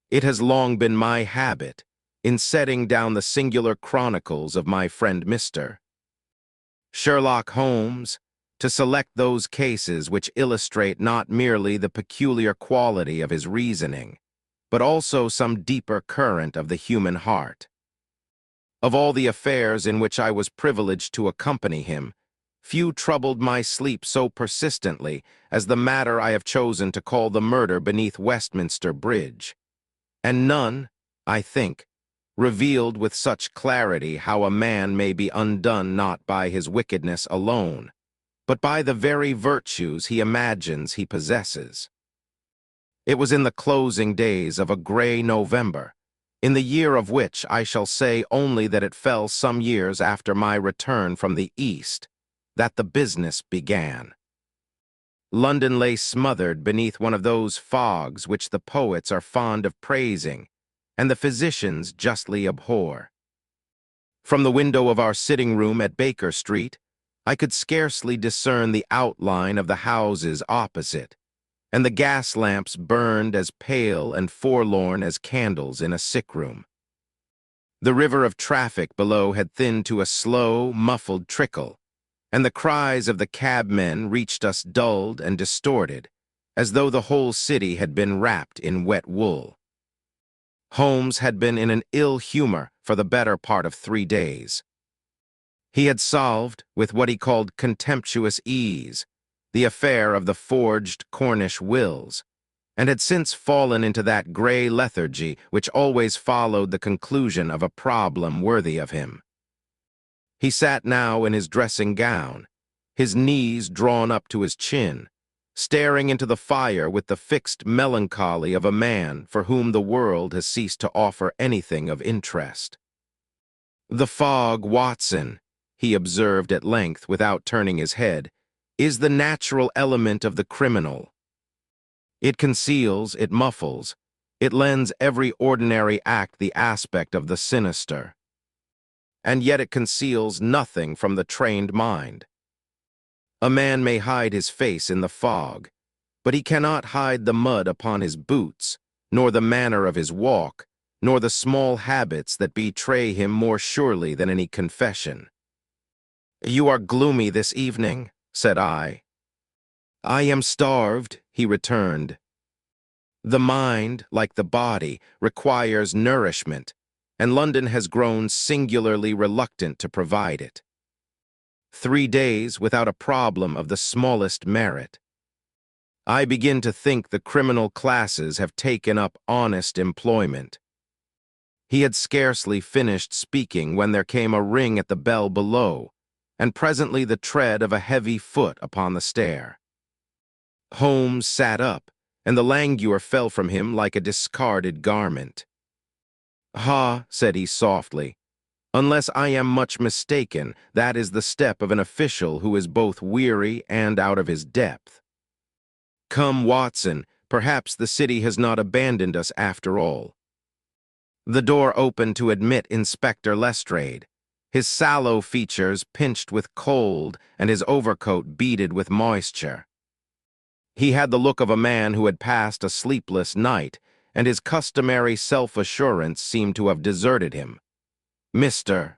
It has long been my habit, in setting down the singular chronicles of my friend Mr. Sherlock Holmes, to select those cases which illustrate not merely the peculiar quality of his reasoning, but also some deeper current of the human heart. Of all the affairs in which I was privileged to accompany him, few troubled my sleep so persistently as the matter I have chosen to call the murder beneath Westminster Bridge, and none, I think, revealed with such clarity how a man may be undone not by his wickedness alone, but by the very virtues he imagines he possesses. It was in the closing days of a gray November, in the year of which I shall say only that it fell some years after my return from the East, that the business began. London lay smothered beneath one of those fogs which the poets are fond of praising, and the physicians justly abhor. From the window of our sitting-room at Baker Street, I could scarcely discern the outline of the houses opposite, and the gas lamps burned as pale and forlorn as candles in a sick-room. The river of traffic below had thinned to a slow, muffled trickle, and the cries of the cabmen reached us dulled and distorted, as though the whole city had been wrapped in wet wool. Holmes had been in an ill humor for the better part of 3 days. He had solved, with what he called contemptuous ease, the affair of the forged Cornish wills, and had since fallen into that gray lethargy which always followed the conclusion of a problem worthy of him. He sat now in his dressing gown, his knees drawn up to his chin, staring into the fire with the fixed melancholy of a man for whom the world has ceased to offer anything of interest. "The fog, Watson," he observed at length without turning his head, "is the natural element of the criminal. It conceals, it muffles, it lends every ordinary act the aspect of the sinister. And yet it conceals nothing from the trained mind. A man may hide his face in the fog, but he cannot hide the mud upon his boots, nor the manner of his walk, nor the small habits that betray him more surely than any confession." "You are gloomy this evening," said I. "I am starved," he returned. "The mind, like the body, requires nourishment, and London has grown singularly reluctant to provide it. 3 days without a problem of the smallest merit. I begin to think the criminal classes have taken up honest employment." He had scarcely finished speaking when there came a ring at the bell below, and presently the tread of a heavy foot upon the stair. Holmes sat up, and the languor fell from him like a discarded garment. "Ha," said he softly, "unless I am much mistaken, that is the step of an official who is both weary and out of his depth. Come, Watson, perhaps the city has not abandoned us after all." The door opened to admit Inspector Lestrade, his sallow features pinched with cold and his overcoat beaded with moisture. He had the look of a man who had passed a sleepless night, and his customary self-assurance seemed to have deserted him. "Mr.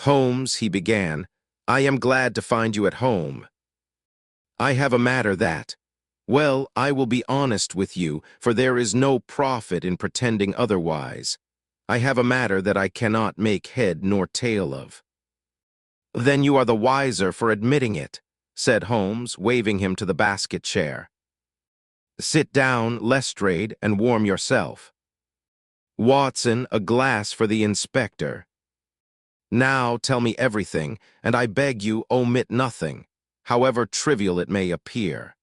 Holmes," he began, "I am glad to find you at home. I have a matter that, well, I will be honest with you, for there is no profit in pretending otherwise. I have a matter that I cannot make head nor tail of." "Then you are the wiser for admitting it," said Holmes, waving him to the basket chair. "Sit down, Lestrade, and warm yourself. Watson, a glass for the inspector. Now tell me everything, and I beg you omit nothing, however trivial it may appear.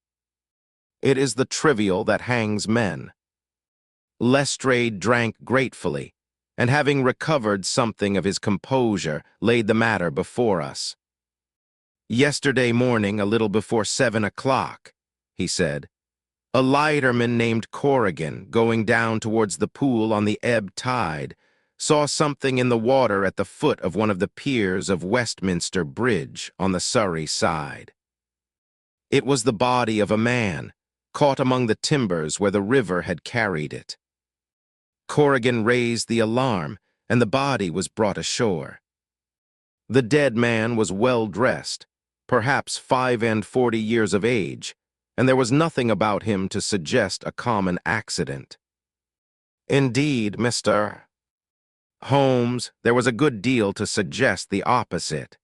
It is the trivial that hangs men." Lestrade drank gratefully, and having recovered something of his composure, laid the matter before us. "Yesterday morning, a little before 7 o'clock, he said, "a lighterman named Corrigan, going down towards the pool on the ebb tide, saw something in the water at the foot of one of the piers of Westminster Bridge on the Surrey side. It was the body of a man, caught among the timbers where the river had carried it. Corrigan raised the alarm, and the body was brought ashore. The dead man was well-dressed, perhaps 45 years of age, and there was nothing about him to suggest a common accident. Indeed, Mr. Holmes, there was a good deal to suggest the opposite.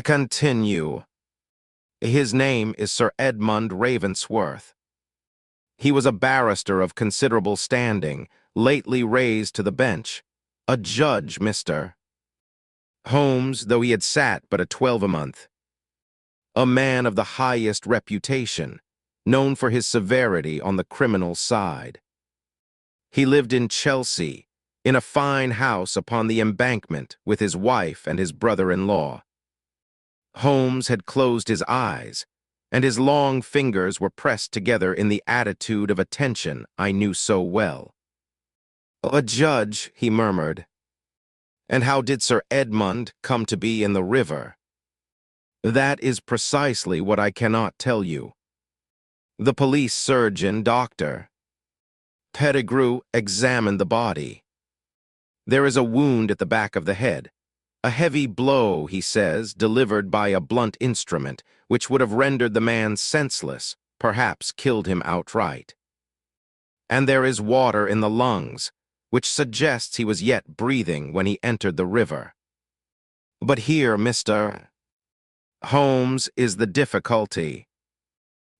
Continue. His name is Sir Edmund Ravensworth. He was a barrister of considerable standing, lately raised to the bench. A judge, Mr. Holmes, though he had sat but a 12-month. A man of the highest reputation, known for his severity on the criminal side. He lived in Chelsea, in a fine house upon the Embankment, with his wife and his brother-in-law. Holmes had closed his eyes, and his long fingers were pressed together in the attitude of attention I knew so well. "A judge," he murmured. "And how did Sir Edmund come to be in the river?" "That is precisely what I cannot tell you. The police surgeon, Dr. Pettigrew, examined the body. There is a wound at the back of the head. A heavy blow, he says, delivered by a blunt instrument, which would have rendered the man senseless, perhaps killed him outright. And there is water in the lungs, which suggests he was yet breathing when he entered the river. But here, Mr. Holmes, is the difficulty.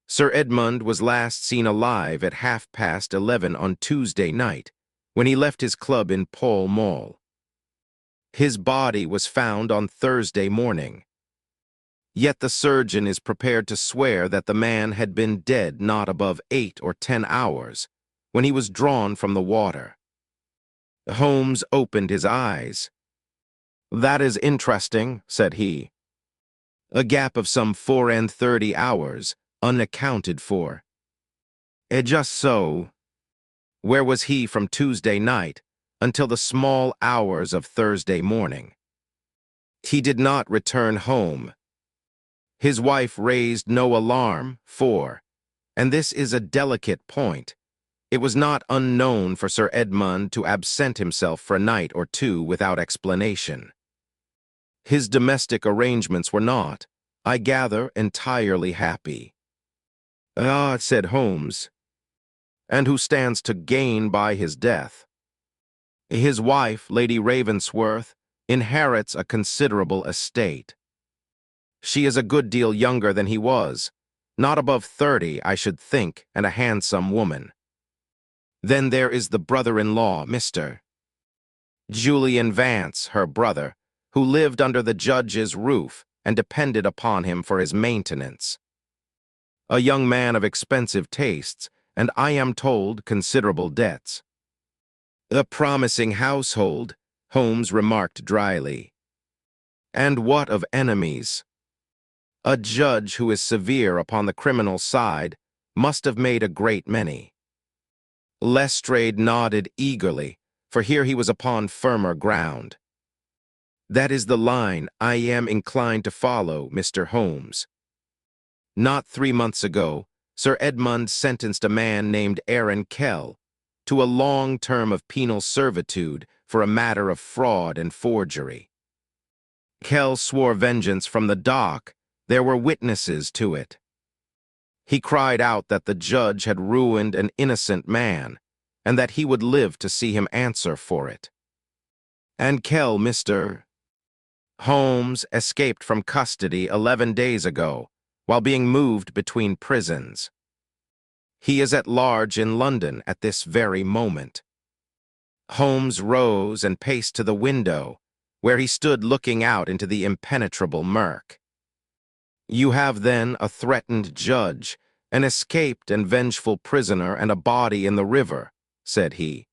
Sir Edmund was last seen alive at 11:30 on Tuesday night, when he left his club in Pall Mall. His body was found on Thursday morning. Yet the surgeon is prepared to swear that the man had been dead not above 8 or 10 hours, when he was drawn from the water. Holmes opened his eyes. "That is interesting," said he. "A gap of some 34 hours, unaccounted for." Just so. Where was he from Tuesday night until the small hours of Thursday morning? He did not return home. His wife raised no alarm, and this is a delicate point, it was not unknown for Sir Edmund to absent himself for a night or two without explanation. His domestic arrangements were not, I gather, entirely happy. "Ah," said Holmes, "and who stands to gain by his death?" "His wife, Lady Ravensworth, inherits a considerable estate. She is a good deal younger than he was, not above 30, I should think, and a handsome woman. Then there is the brother-in-law, Mr. Julian Vance, her brother, who lived under the judge's roof and depended upon him for his maintenance. A young man of expensive tastes, and I am told considerable debts." "A promising household," Holmes remarked dryly. "And what of enemies? A judge who is severe upon the criminal side must have made a great many." Lestrade nodded eagerly, for here he was upon firmer ground. "That is the line I am inclined to follow, Mr. Holmes. Not 3 months ago, Sir Edmund sentenced a man named Kell to a long term of penal servitude for a matter of fraud and forgery. Kell swore vengeance from the dock. There were witnesses to it. He cried out that the judge had ruined an innocent man, and that he would live to see him answer for it. And Kell, Mr. Holmes, escaped from custody 11 days ago, while being moved between prisons. He is at large in London at this very moment." Holmes rose and paced to the window, where he stood looking out into the impenetrable murk. "You have then a threatened judge, an escaped and vengeful prisoner, and a body in the river," said he.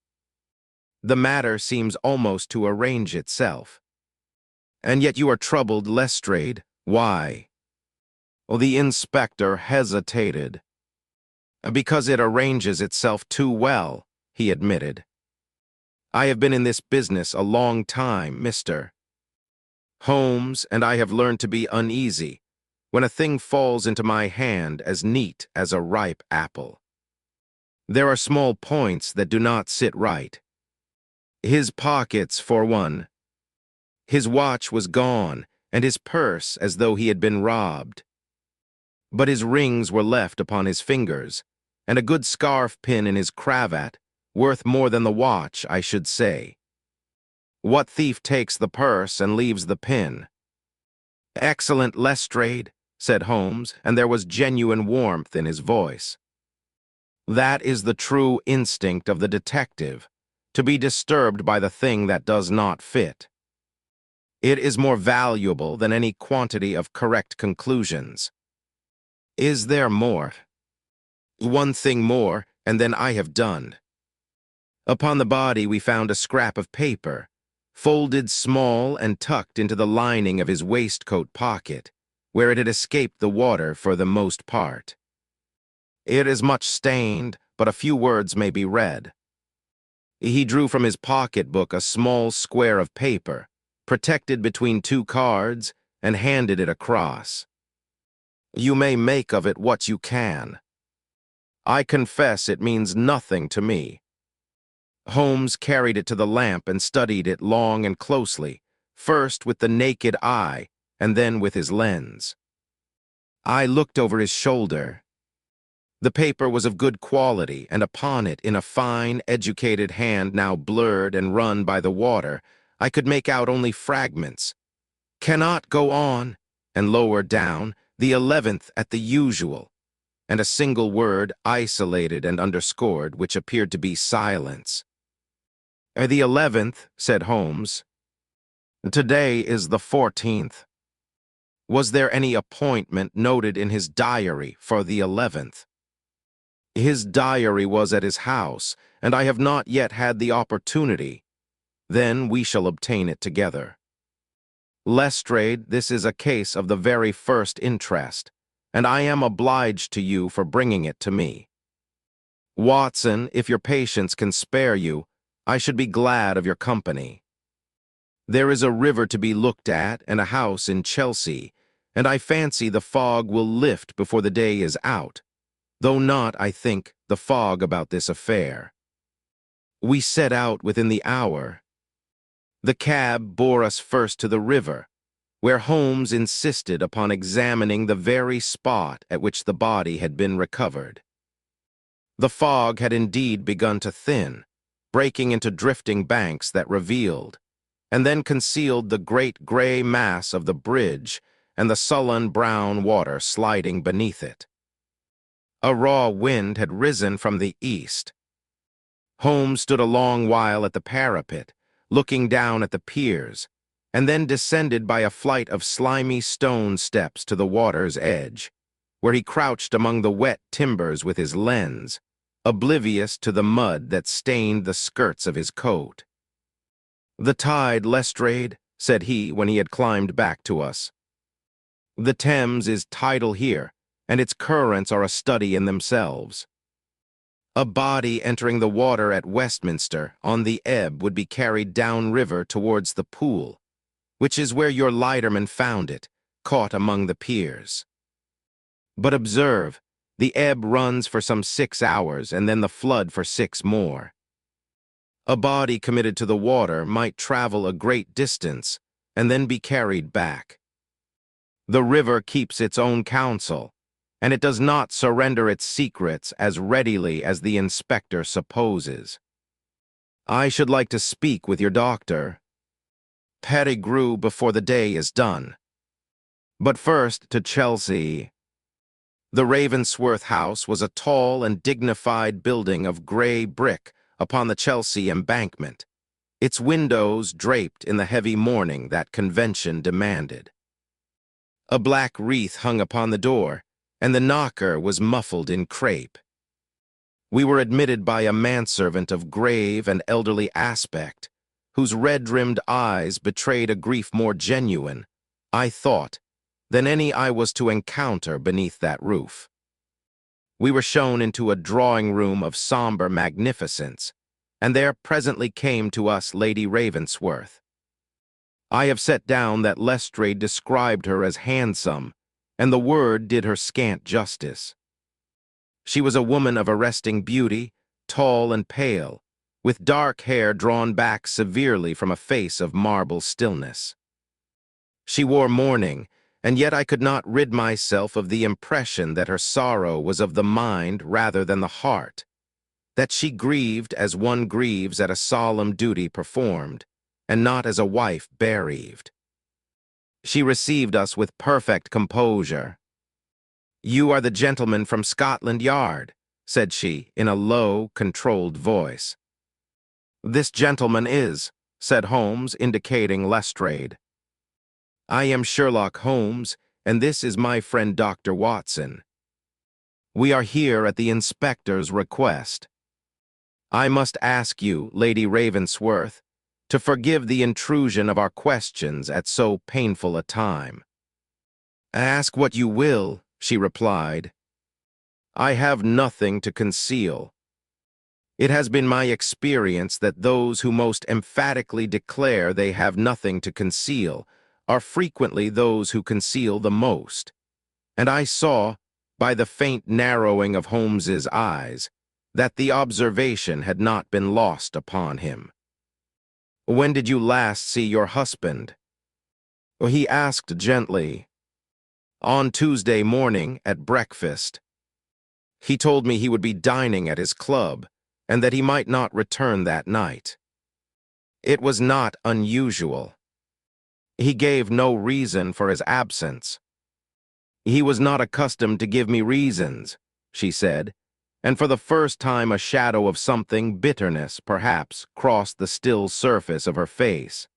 "The matter seems almost to arrange itself. And yet you are troubled, Lestrade. Why?" The inspector hesitated. "Because it arranges itself too well," he admitted. "I have been in this business a long time, Mr. Holmes, and I have learned to be uneasy when a thing falls into my hand as neat as a ripe apple. There are small points that do not sit right. His pockets, for one. His watch was gone, and his purse as though he had been robbed. But his rings were left upon his fingers, and a good scarf pin in his cravat, worth more than the watch, I should say. What thief takes the purse and leaves the pin? Excellent, Lestrade, said Holmes, and there was genuine warmth in his voice. That is the true instinct of the detective, to be disturbed by the thing that does not fit. It is more valuable than any quantity of correct conclusions. Is there more? One thing more, and then I have done. Upon the body we found a scrap of paper, folded small and tucked into the lining of his waistcoat pocket, where it had escaped the water for the most part. It is much stained, but a few words may be read. He drew from his pocketbook a small square of paper, protected between two cards, and handed it across. You may make of it what you can. I confess it means nothing to me. Holmes carried it to the lamp and studied it long and closely, first with the naked eye, and then with his lens. I looked over his shoulder. The paper was of good quality, and upon it, in a fine, educated hand now blurred and run by the water, I could make out only fragments. Cannot go on, and lower down, the 11th at the usual, and a single word isolated and underscored, which appeared to be silence. The 11th, said Holmes. Today is the 14th. Was there any appointment noted in his diary for the 11th? His diary was at his house, and I have not yet had the opportunity. Then we shall obtain it together. Lestrade, this is a case of the very first interest, and I am obliged to you for bringing it to me. Watson, if your patience can spare you, I should be glad of your company. There is a river to be looked at and a house in Chelsea, and I fancy the fog will lift before the day is out, though not, I think, the fog about this affair. We set out within the hour. The cab bore us first to the river, where Holmes insisted upon examining the very spot at which the body had been recovered. The fog had indeed begun to thin, breaking into drifting banks that revealed, and then concealed the great gray mass of the bridge and the sullen brown water sliding beneath it. A raw wind had risen from the east. Holmes stood a long while at the parapet, looking down at the piers, and then descended by a flight of slimy stone steps to the water's edge, where he crouched among the wet timbers with his lens, oblivious to the mud that stained the skirts of his coat. The tide, Lestrade, said he when he had climbed back to us. The Thames is tidal here, and its currents are a study in themselves. A body entering the water at Westminster on the ebb would be carried downriver towards the pool, which is where your lighterman found it, caught among the piers. But observe, the ebb runs for some 6 hours, and then the flood for 6 more. A body committed to the water might travel a great distance, and then be carried back. The river keeps its own counsel, and it does not surrender its secrets as readily as the inspector supposes. I should like to speak with your doctor. Pettigrew before the day is done. But first to Chelsea. The Ravensworth House was a tall and dignified building of gray brick upon the Chelsea embankment, its windows draped in the heavy mourning that convention demanded. A black wreath hung upon the door, and the knocker was muffled in crape. We were admitted by a manservant of grave and elderly aspect, whose red-rimmed eyes betrayed a grief more genuine, I thought, than any I was to encounter beneath that roof. We were shown into a drawing-room of somber magnificence, and there presently came to us Lady Ravensworth. I have set down that Lestrade described her as handsome, and the word did her scant justice. She was a woman of arresting beauty, tall and pale, with dark hair drawn back severely from a face of marble stillness. She wore mourning, and yet I could not rid myself of the impression that her sorrow was of the mind rather than the heart, that she grieved as one grieves at a solemn duty performed, and not as a wife bereaved. She received us with perfect composure. "You are the gentleman from Scotland Yard," said she, in a low, controlled voice. "This gentleman is," said Holmes, indicating Lestrade. "I am Sherlock Holmes, and this is my friend Dr. Watson. We are here at the inspector's request. I must ask you, Lady Ravensworth, to forgive the intrusion of our questions at so painful a time." "Ask what you will," she replied. "I have nothing to conceal. It has been my experience that those who most emphatically declare they have nothing to conceal are frequently those who conceal the most, and I saw, by the faint narrowing of Holmes's eyes, that the observation had not been lost upon him. "When did you last see your husband?" He asked gently. "On Tuesday morning at breakfast. He told me he would be dining at his club, and that he might not return that night. It was not unusual. He gave no reason for his absence." "He was not accustomed to give me reasons," she said, and for the first time a shadow of something bitterness, perhaps, crossed the still surface of her face.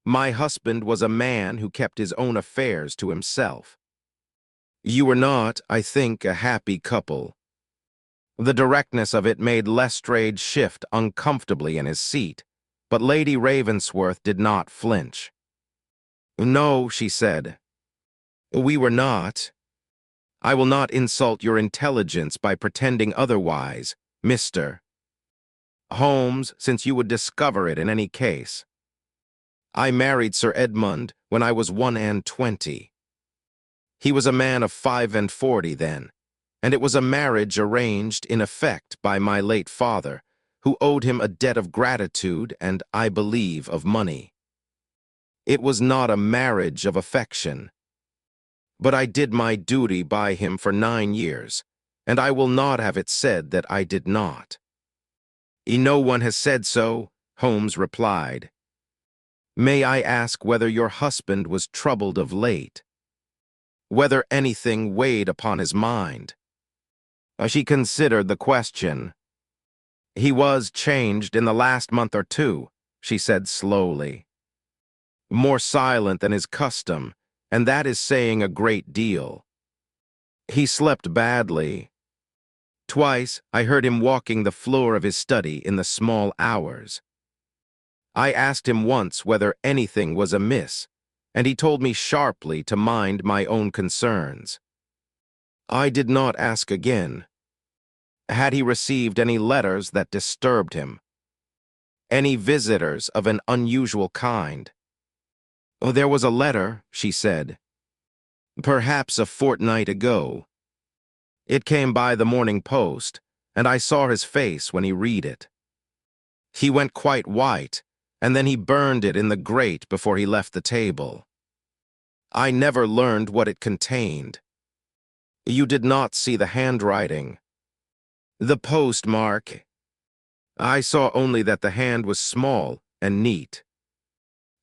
"My husband was a man who kept his own affairs to himself. You were not, I think, a happy couple." The directness of it made Lestrade shift uncomfortably in his seat, but Lady Ravensworth did not flinch. "No," she said. "We were not. I will not insult your intelligence by pretending otherwise, Mr. Holmes, since you would discover it in any case. I married Sir Edmund when I was 21. He was a man of 45 then, and it was a marriage arranged in effect by my late father, who owed him a debt of gratitude and, I believe, of money. It was not a marriage of affection. But I did my duty by him for 9 years, and I will not have it said that I did not." "No one has said so," Holmes replied. "May I ask whether your husband was troubled of late? Whether anything weighed upon his mind?" She considered the question. "He was changed in the last month or two," she said slowly. "More silent than his custom, and that is saying a great deal. He slept badly. Twice I heard him walking the floor of his study in the small hours. I asked him once whether anything was amiss, and he told me sharply to mind my own concerns. I did not ask again. Had he received any letters that disturbed him? Any visitors of an unusual kind?" "Oh, there was a letter," she said. "Perhaps a fortnight ago. It came by the morning post, and I saw his face when he read it. He went quite white, and then he burned it in the grate before he left the table. I never learned what it contained. You did not see the handwriting. The postmark. I saw only that the hand was small and neat.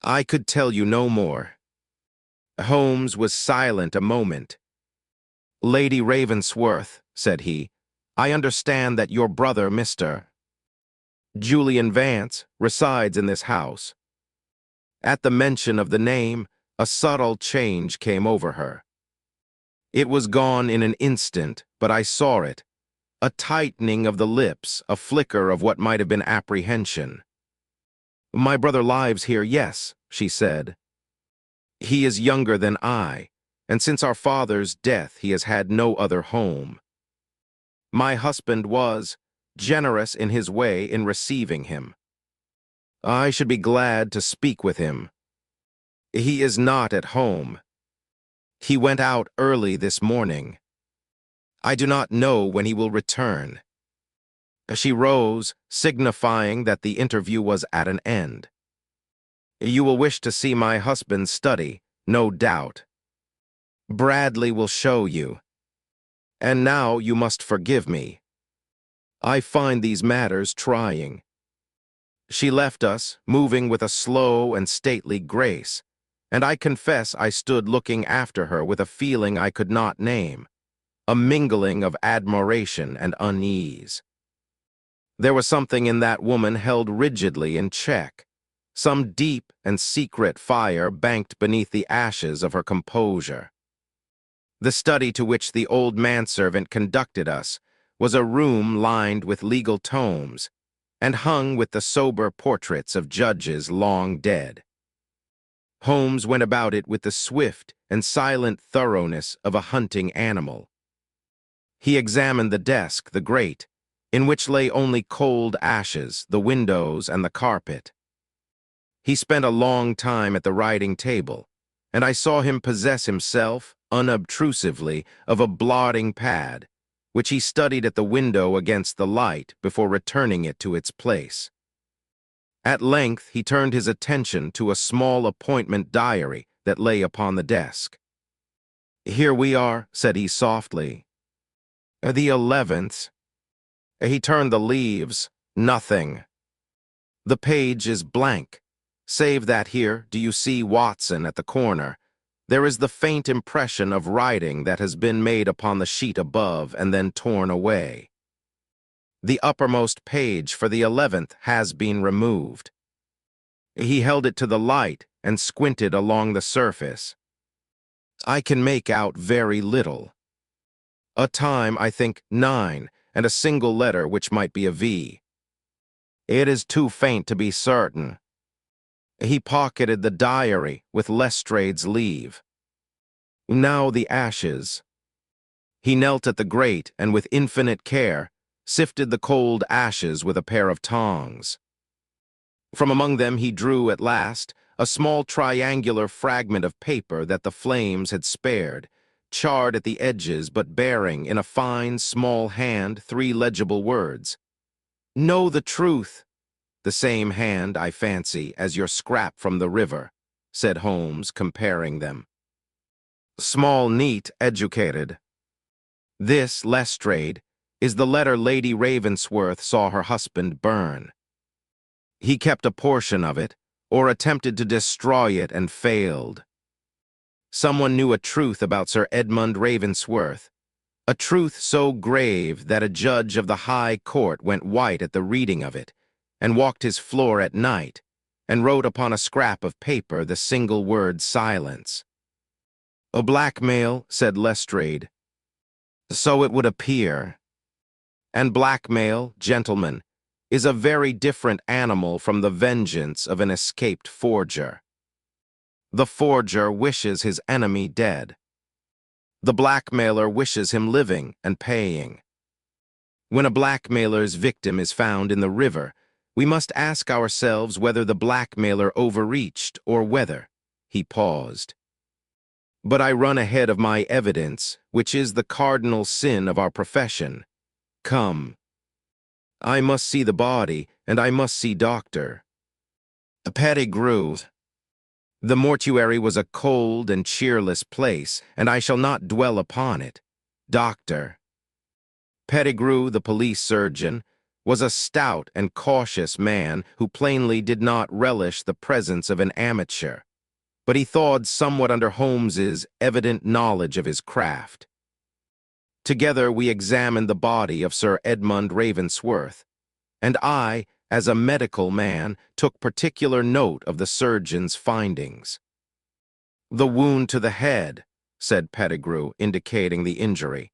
I could tell you no more." Holmes was silent a moment. "Lady Ravensworth," said he, "I understand that your brother, Mr. Julian Vance, resides in this house." At the mention of the name, a subtle change came over her. It was gone in an instant, but I saw it. A tightening of the lips, a flicker of what might have been apprehension. "My brother lives here, yes," she said. "He is younger than I, and since our father's death he has had no other home. My husband was generous in his way in receiving him. I should be glad to speak with him. He is not at home. He went out early this morning. I do not know when he will return." She rose, signifying that the interview was at an end. You will wish to see my husband's study, no doubt. Bradley will show you. And now you must forgive me. I find these matters trying. She left us, moving with a slow and stately grace, and I confess I stood looking after her with a feeling I could not name, a mingling of admiration and unease. There was something in that woman held rigidly in check, some deep and secret fire banked beneath the ashes of her composure. The study to which the old manservant conducted us was a room lined with legal tomes and hung with the sober portraits of judges long dead. Holmes went about it with the swift and silent thoroughness of a hunting animal. He examined the desk, the grate, in which lay only cold ashes, the windows, and the carpet. He spent a long time at the writing table, and I saw him possess himself, unobtrusively, of a blotting pad, which he studied at the window against the light before returning it to its place. At length he turned his attention to a small appointment diary that lay upon the desk. "Here we are," said he softly. "The 11th. He turned the leaves. Nothing. The page is blank, save that here, do you see Watson at the corner? There is the faint impression of writing that has been made upon the sheet above and then torn away. The uppermost page for the 11th has been removed." He held it to the light and squinted along the surface. "I can make out very little. A time, I think, 9, and a single letter which might be a V. It is too faint to be certain." He pocketed the diary with Lestrade's leave. "Now the ashes." He knelt at the grate and with infinite care sifted the cold ashes with a pair of tongs. From among them he drew at last a small triangular fragment of paper that the flames had spared, charred at the edges but bearing in a fine, small hand 3 legible words. "Know the truth." "The same hand, I fancy, as your scrap from the river," said Holmes, comparing them. "Small, neat, educated. This, Lestrade, is the letter Lady Ravensworth saw her husband burn. He kept a portion of it, or attempted to destroy it and failed. Someone knew a truth about Sir Edmund Ravensworth, a truth so grave that a judge of the High Court went white at the reading of it, and walked his floor at night, and wrote upon a scrap of paper the single word silence." "A blackmail," said Lestrade. "So it would appear. And blackmail, gentlemen, is a very different animal from the vengeance of an escaped forger. The forger wishes his enemy dead. The blackmailer wishes him living and paying. When a blackmailer's victim is found in the river, we must ask ourselves whether the blackmailer overreached or whether—" He paused. "But I run ahead of my evidence, which is the cardinal sin of our profession. Come. I must see the body, and I must see Doctor Pettigrew." The mortuary was a cold and cheerless place, and I shall not dwell upon it. Dr. Pettigrew, the police surgeon, was a stout and cautious man who plainly did not relish the presence of an amateur, but he thawed somewhat under Holmes's evident knowledge of his craft. Together we examined the body of Sir Edmund Ravensworth, and I, as a medical man, took particular note of the surgeon's findings. "The wound to the head," said Pettigrew, indicating the injury,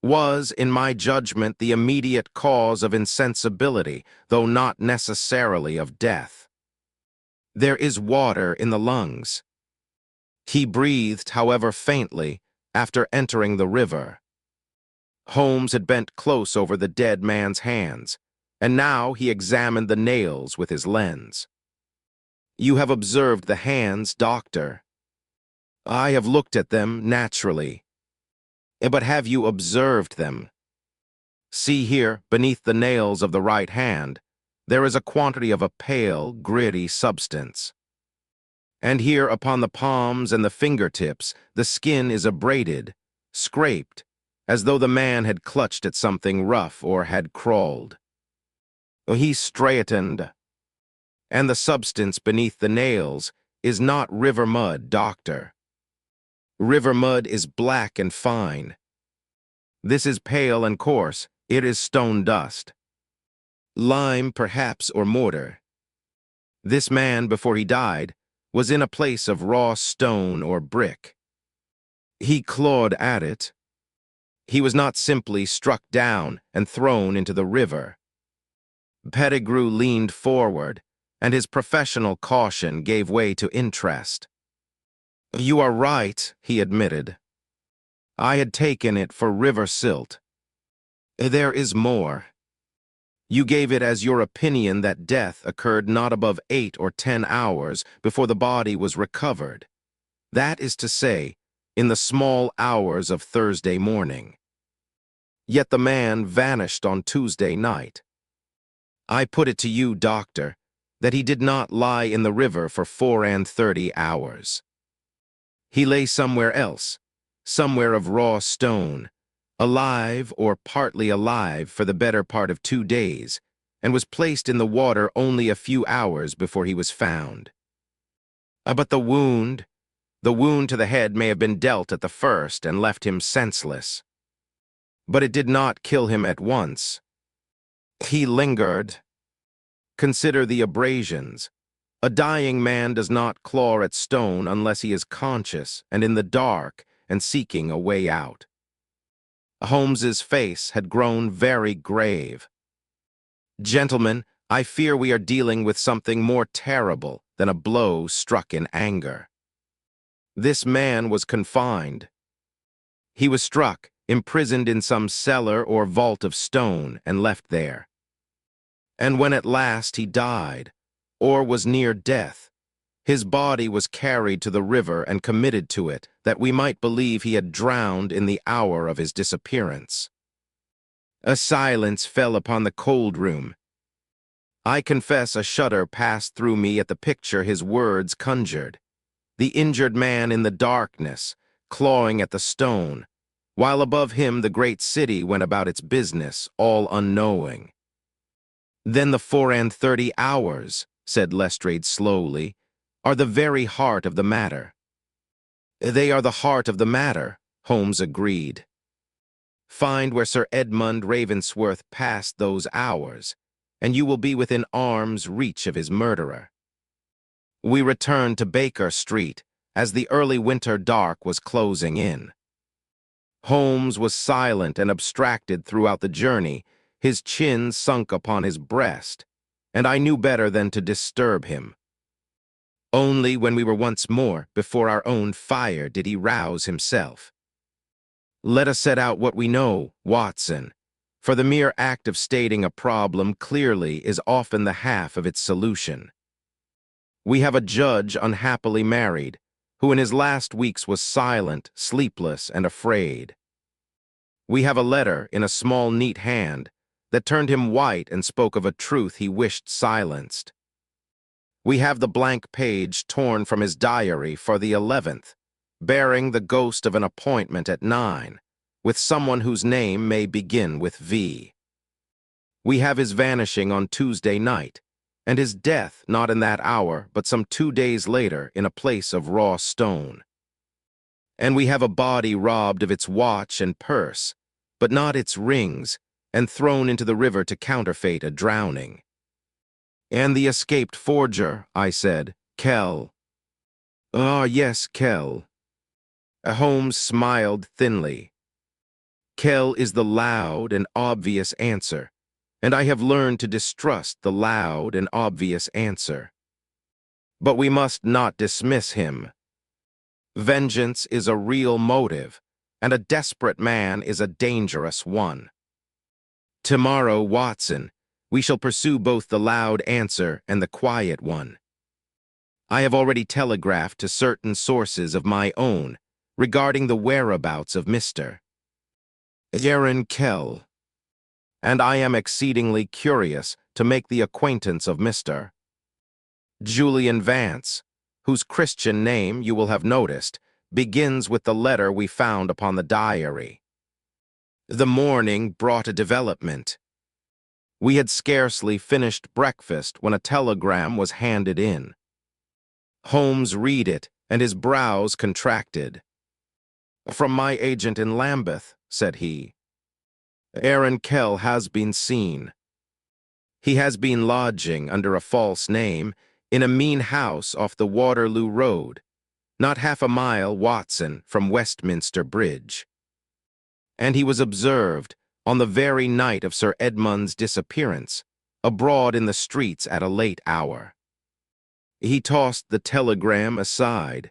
"was, in my judgment, the immediate cause of insensibility, though not necessarily of death. There is water in the lungs. He breathed, however faintly, after entering the river." Holmes had bent close over the dead man's hands, and now he examined the nails with his lens. "You have observed the hands, Doctor." "I have looked at them, naturally." "But have you observed them?" See here, beneath the nails of the right hand, there is a quantity of a pale, gritty substance. And here upon the palms and the fingertips, the skin is abraded, scraped, as though the man had clutched at something rough or had crawled. He straightened, and the substance beneath the nails is not river mud, doctor. River mud is black and fine. This is pale and coarse. It is stone dust. Lime, perhaps, or mortar. This man, before he died, was in a place of raw stone or brick. He clawed at it. He was not simply struck down and thrown into the river. Pettigrew leaned forward, and his professional caution gave way to interest. "You are right," he admitted. "I had taken it for river silt. There is more. You gave it as your opinion that death occurred not above 8 or 10 hours before the body was recovered. That is to say, in the small hours of Thursday morning. Yet the man vanished on Tuesday night. I put it to you, doctor, that he did not lie in the river for 34 hours. He lay somewhere else, somewhere of raw stone, alive or partly alive for the better part of 2 days, and was placed in the water only a few hours before he was found. But the wound to the head may have been dealt at the first and left him senseless. But it did not kill him at once. He lingered. Consider the abrasions. A dying man does not claw at stone unless he is conscious and in the dark and seeking a way out. Holmes's face had grown very grave. Gentlemen, I fear we are dealing with something more terrible than a blow struck in anger. This man was confined. He was struck, imprisoned in some cellar or vault of stone, and left there. And when at last he died, or was near death, his body was carried to the river and committed to it, that we might believe he had drowned in the hour of his disappearance. A silence fell upon the cold room. I confess a shudder passed through me at the picture his words conjured. The injured man in the darkness, clawing at the stone, while above him the great city went about its business, all unknowing. Then the 34 hours, said Lestrade slowly, are the very heart of the matter. They are the heart of the matter, Holmes agreed. Find where Sir Edmund Ravensworth passed those hours, and you will be within arm's reach of his murderer. We returned to Baker Street as the early winter dark was closing in. Holmes was silent and abstracted throughout the journey, his chin sunk upon his breast, and I knew better than to disturb him. Only when we were once more before our own fire did he rouse himself. Let us set out what we know, Watson, for the mere act of stating a problem clearly is often the half of its solution. We have a judge unhappily married, who in his last weeks was silent, sleepless, and afraid. We have a letter in a small, neat hand that turned him white and spoke of a truth he wished silenced. We have the blank page torn from his diary for the 11th, bearing the ghost of an appointment at 9, with someone whose name may begin with V. We have his vanishing on Tuesday night, and his death not in that hour, but some 2 days later in a place of raw stone. And we have a body robbed of its watch and purse, but not its rings, and thrown into the river to counterfeit a drowning. And the escaped forger, I said, Kell. Ah, yes, Kell. Holmes smiled thinly. Kell is the loud and obvious answer, and I have learned to distrust the loud and obvious answer. But we must not dismiss him. Vengeance is a real motive, and a desperate man is a dangerous one. Tomorrow, Watson, we shall pursue both the loud answer and the quiet one. I have already telegraphed to certain sources of my own regarding the whereabouts of Mr. Kell. and I am exceedingly curious to make the acquaintance of Mr. Julian Vance, whose Christian name, you will have noticed, begins with the letter we found upon the diary. The morning brought a development. We had scarcely finished breakfast when a telegram was handed in. Holmes read it, and his brows contracted. "From my agent in Lambeth," said he. "Aaron Kell has been seen. He has been lodging under a false name in a mean house off the Waterloo Road, not half a mile, Watson, from Westminster Bridge. And he was observed, on the very night of Sir Edmund's disappearance, abroad in the streets at a late hour." He tossed the telegram aside.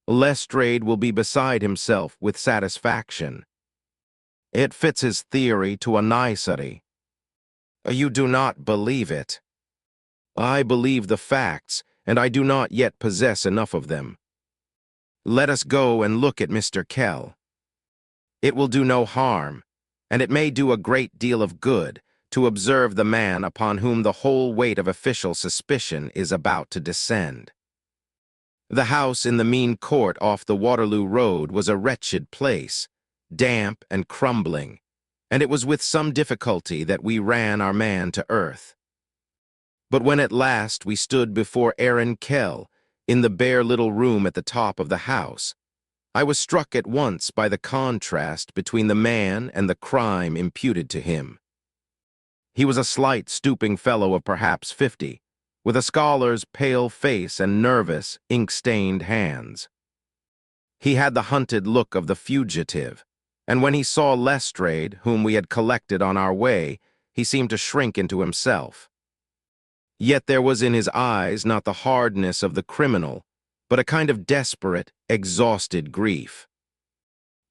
"Lestrade will be beside himself with satisfaction. It fits his theory to a nicety. You do not believe it. I believe the facts, and I do not yet possess enough of them. Let us go and look at Mr. Kell. It will do no harm, and it may do a great deal of good, to observe the man upon whom the whole weight of official suspicion is about to descend." The house in the mean court off the Waterloo Road was a wretched place, damp and crumbling, and it was with some difficulty that we ran our man to earth. But when at last we stood before Aaron Kell, in the bare little room at the top of the house, I was struck at once by the contrast between the man and the crime imputed to him. He was a slight, stooping fellow of perhaps 50, with a scholar's pale face and nervous, ink-stained hands. He had the hunted look of the fugitive, and when he saw Lestrade, whom we had collected on our way, he seemed to shrink into himself. Yet there was in his eyes not the hardness of the criminal, but a kind of desperate, exhausted grief.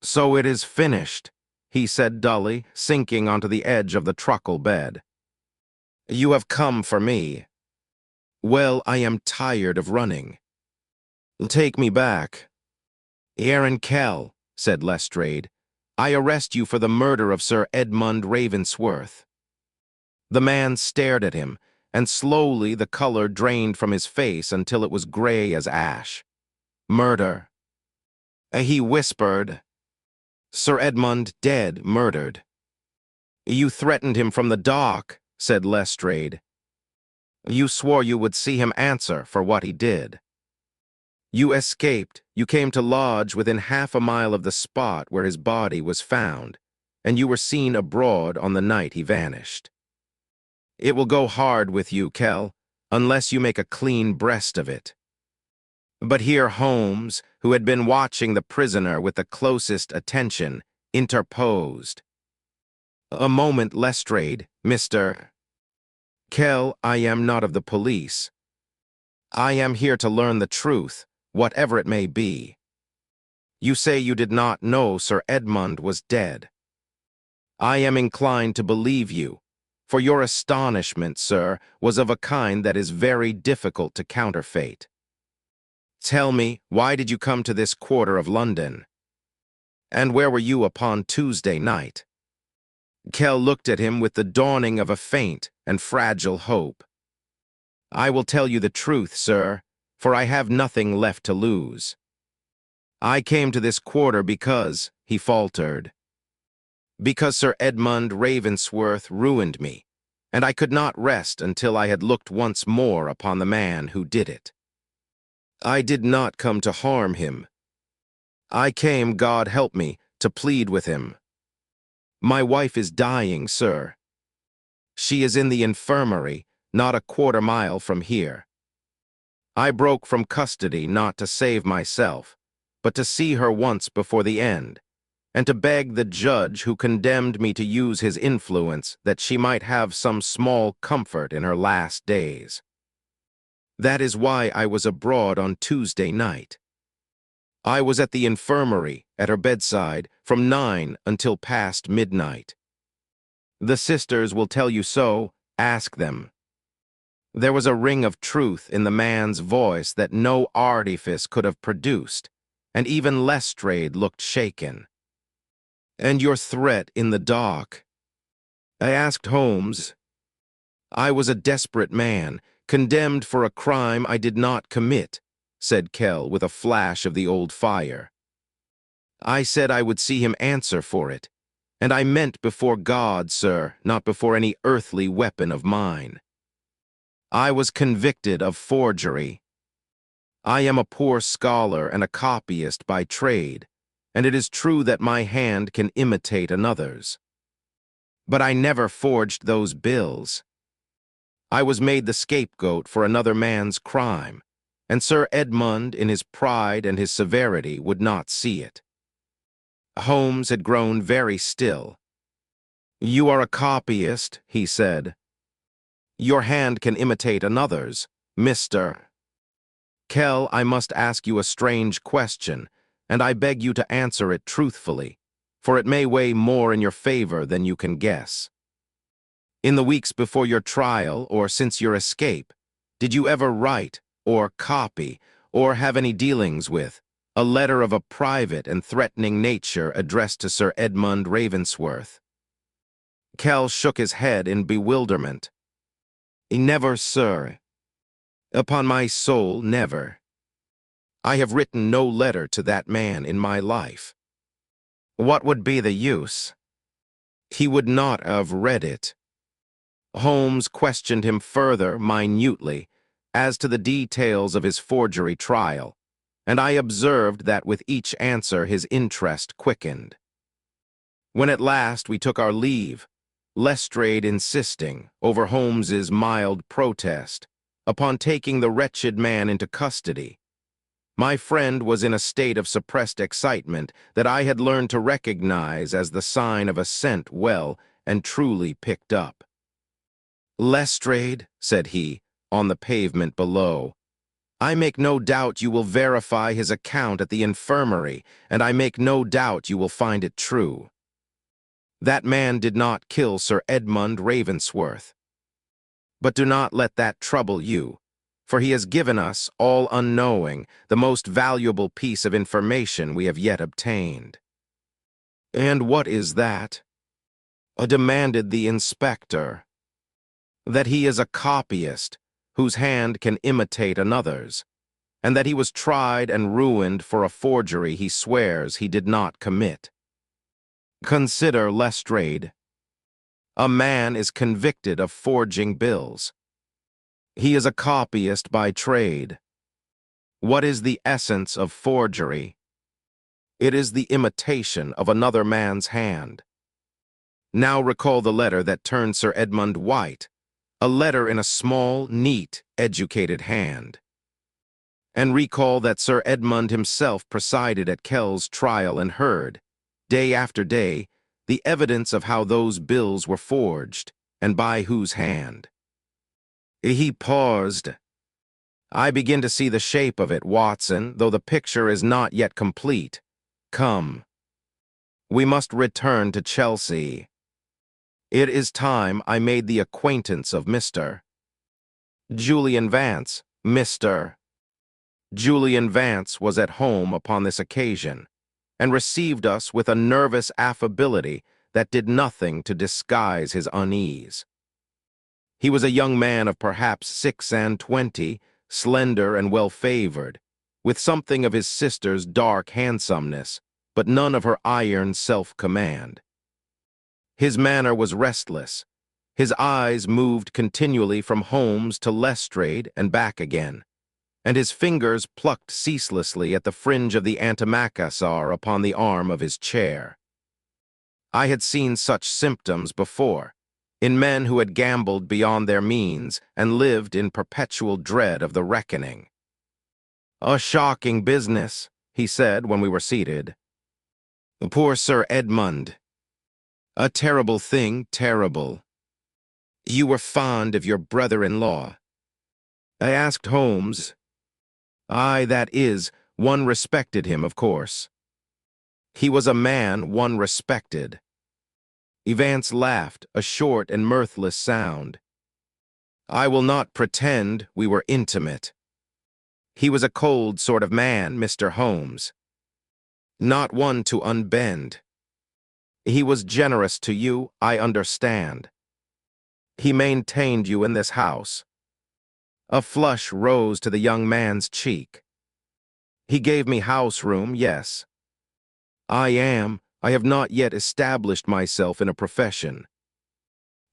"So it is finished," he said dully, sinking onto the edge of the truckle bed. "You have come for me. Well, I am tired of running. Take me back." "Aaron Kell," said Lestrade, "I arrest you for the murder of Sir Edmund Ravensworth." The man stared at him, and slowly the color drained from his face until it was gray as ash. "Murder." He whispered. "Sir Edmund dead, murdered." "You threatened him from the dock," said Lestrade. "You swore you would see him answer for what he did. You escaped. You came to lodge within half a mile of the spot where his body was found, and you were seen abroad on the night he vanished. It will go hard with you, Kell, unless you make a clean breast of it." But here Holmes, who had been watching the prisoner with the closest attention, interposed. "A moment, Lestrade, Mr. Kell, I am not of the police. I am here to learn the truth, whatever it may be. You say you did not know Sir Edmund was dead. I am inclined to believe you, for your astonishment, sir, was of a kind that is very difficult to counterfeit. Tell me, why did you come to this quarter of London? And where were you upon Tuesday night?" Kell looked at him with the dawning of a faint and fragile hope. "I will tell you the truth, sir, for I have nothing left to lose. I came to this quarter because," he faltered, "because Sir Edmund Ravensworth ruined me, and I could not rest until I had looked once more upon the man who did it. I did not come to harm him. I came, God help me, to plead with him. My wife is dying, sir. She is in the infirmary, not a quarter-mile from here. I broke from custody not to save myself, but to see her once before the end, and to beg the judge who condemned me to use his influence that she might have some small comfort in her last days. That is why I was abroad on Tuesday night. I was at the infirmary, at her bedside, from 9 until past midnight. The sisters will tell you so, ask them. There was a ring of truth in the man's voice that no artifice could have produced, and even Lestrade looked shaken. And your threat in the dock? I asked Holmes. I was a desperate man, condemned for a crime I did not commit, said Kell with a flash of the old fire. I said I would see him answer for it, and I meant before God, sir, not before any earthly weapon of mine. I was convicted of forgery. I am a poor scholar and a copyist by trade, and it is true that my hand can imitate another's. But I never forged those bills. I was made the scapegoat for another man's crime, and Sir Edmund, in his pride and his severity, would not see it. Holmes had grown very still. "You are a copyist," he said. "Your hand can imitate another's, Mr. Kell, I must ask you a strange question, and I beg you to answer it truthfully, for it may weigh more in your favor than you can guess. In the weeks before your trial, or since your escape, did you ever write, or copy, or have any dealings with a letter of a private and threatening nature addressed to Sir Edmund Ravensworth?" Kell shook his head in bewilderment. "Never, sir. Upon my soul, never. I have written no letter to that man in my life. What would be the use? He would not have read it." Holmes questioned him further, minutely, as to the details of his forgery trial, and I observed that with each answer his interest quickened. When at last we took our leave, Lestrade insisting, over Holmes's mild protest, upon taking the wretched man into custody, my friend was in a state of suppressed excitement that I had learned to recognize as the sign of a scent well and truly picked up. "Lestrade," said he, on the pavement below, "I make no doubt you will verify his account at the infirmary, and I make no doubt you will find it true. That man did not kill Sir Edmund Ravensworth. But do not let that trouble you, for he has given us, all unknowing, the most valuable piece of information we have yet obtained." "And what is that?" demanded the inspector. "That he is a copyist, whose hand can imitate another's, and that he was tried and ruined for a forgery he swears he did not commit. Consider Lestrade. A man is convicted of forging bills. He is a copyist by trade. What is the essence of forgery? It is the imitation of another man's hand. Now recall the letter that turned Sir Edmund white, a letter in a small, neat, educated hand. And recall that Sir Edmund himself presided at Kell's trial and heard, day after day, the evidence of how those bills were forged, and by whose hand." He paused. "I begin to see the shape of it, Watson, though the picture is not yet complete. Come. We must return to Chelsea. It is time I made the acquaintance of Mr. Julian Vance, Mr. Julian Vance was at home upon this occasion, and received us with a nervous affability that did nothing to disguise his unease. He was a young man of perhaps 26, slender and well-favored, with something of his sister's dark handsomeness, but none of her iron self-command. His manner was restless. His eyes moved continually from Holmes to Lestrade and back again, and his fingers plucked ceaselessly at the fringe of the antimacassar upon the arm of his chair. I had seen such symptoms before, in men who had gambled beyond their means and lived in perpetual dread of the reckoning. "A shocking business," he said when we were seated. "Poor Sir Edmund. A terrible thing, terrible. You were fond of your brother-in-law." I asked Holmes. "Aye, that is, one respected him, of course. He was a man one respected." Vance laughed, a short and mirthless sound. "I will not pretend we were intimate. He was a cold sort of man, Mr. Holmes. Not one to unbend. He was generous to you, I understand, He maintained you in this house. A flush rose to the young man's cheek. He gave me house room, yes. I have not yet established myself in a profession.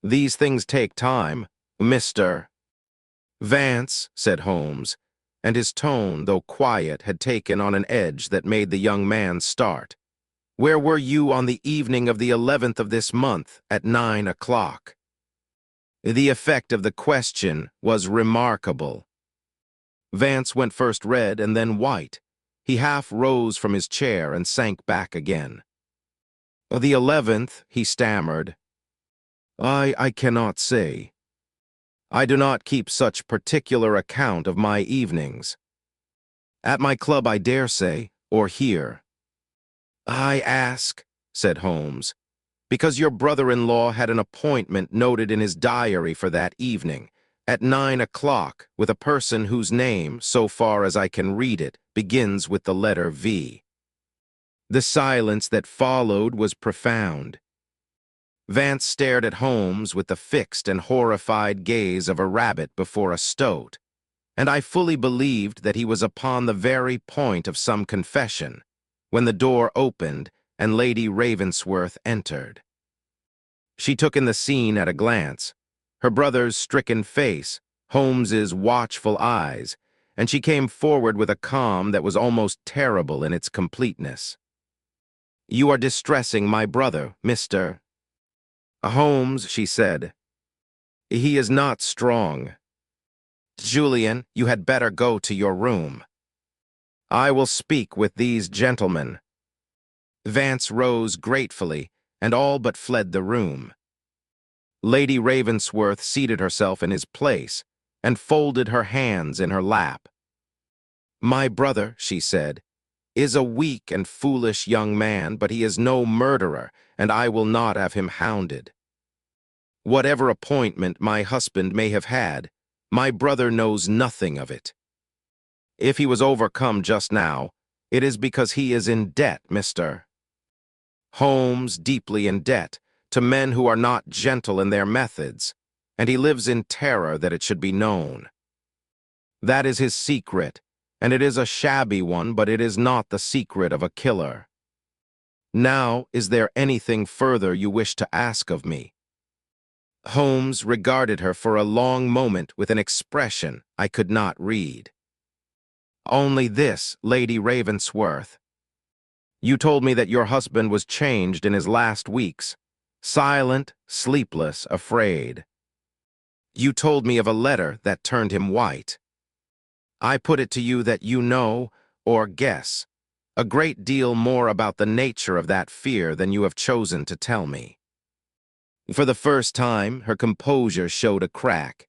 These things take time, Mr. Vance, said Holmes, and his tone, though quiet, had taken on an edge that made the young man start. Where were you on the evening of the 11th of this month at 9 o'clock? The effect of the question was remarkable. Vance went first red and then white. He half rose from his chair and sank back again. The 11th, he stammered. I cannot say. I do not keep such particular account of my evenings. At my club, I dare say, or here. I ask, said Holmes, because your brother-in-law had an appointment noted in his diary for that evening, at 9 o'clock, with a person whose name, so far as I can read it, begins with the letter V. The silence that followed was profound. Vance stared at Holmes with the fixed and horrified gaze of a rabbit before a stoat, and I fully believed that he was upon the very point of some confession, when the door opened and Lady Ravensworth entered. She took in the scene at a glance, her brother's stricken face, Holmes's watchful eyes, and she came forward with a calm that was almost terrible in its completeness. You are distressing my brother, Mr. Holmes, she said. He is not strong. Julian, you had better go to your room. I will speak with these gentlemen. Vance rose gratefully, and all but fled the room. Lady Ravensworth seated herself in his place, and folded her hands in her lap. My brother, she said, is a weak and foolish young man, but he is no murderer, and I will not have him hounded. Whatever appointment my husband may have had, my brother knows nothing of it. If he was overcome just now, it is because he is in debt, Mr. Holmes, deeply in debt, to men who are not gentle in their methods, and he lives in terror that it should be known. That is his secret, and it is a shabby one, but it is not the secret of a killer. Now, is there anything further you wish to ask of me? Holmes regarded her for a long moment with an expression I could not read. Only this, Lady Ravensworth. You told me that your husband was changed in his last weeks, silent, sleepless, afraid. You told me of a letter that turned him white. I put it to you that you know, or guess, a great deal more about the nature of that fear than you have chosen to tell me. For the first time, her composure showed a crack.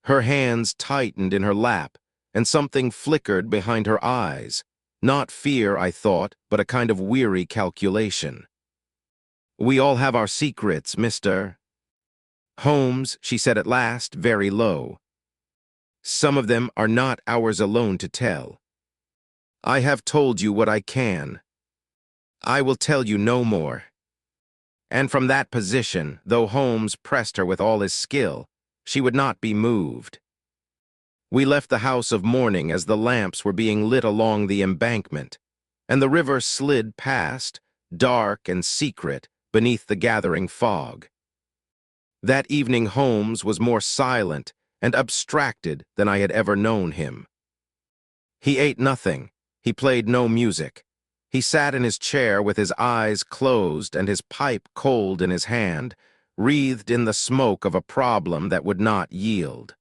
Her hands tightened in her lap, and something flickered behind her eyes. Not fear, I thought, but a kind of weary calculation. We all have our secrets, Mr. Holmes, she said at last, very low. Some of them are not ours alone to tell. I have told you what I can. I will tell you no more. And from that position, though Holmes pressed her with all his skill, she would not be moved. We left the house of mourning as the lamps were being lit along the embankment, and the river slid past, dark and secret, beneath the gathering fog. That evening Holmes was more silent and abstracted than I had ever known him. He ate nothing, he played no music. He sat in his chair with his eyes closed and his pipe cold in his hand, wreathed in the smoke of a problem that would not yield.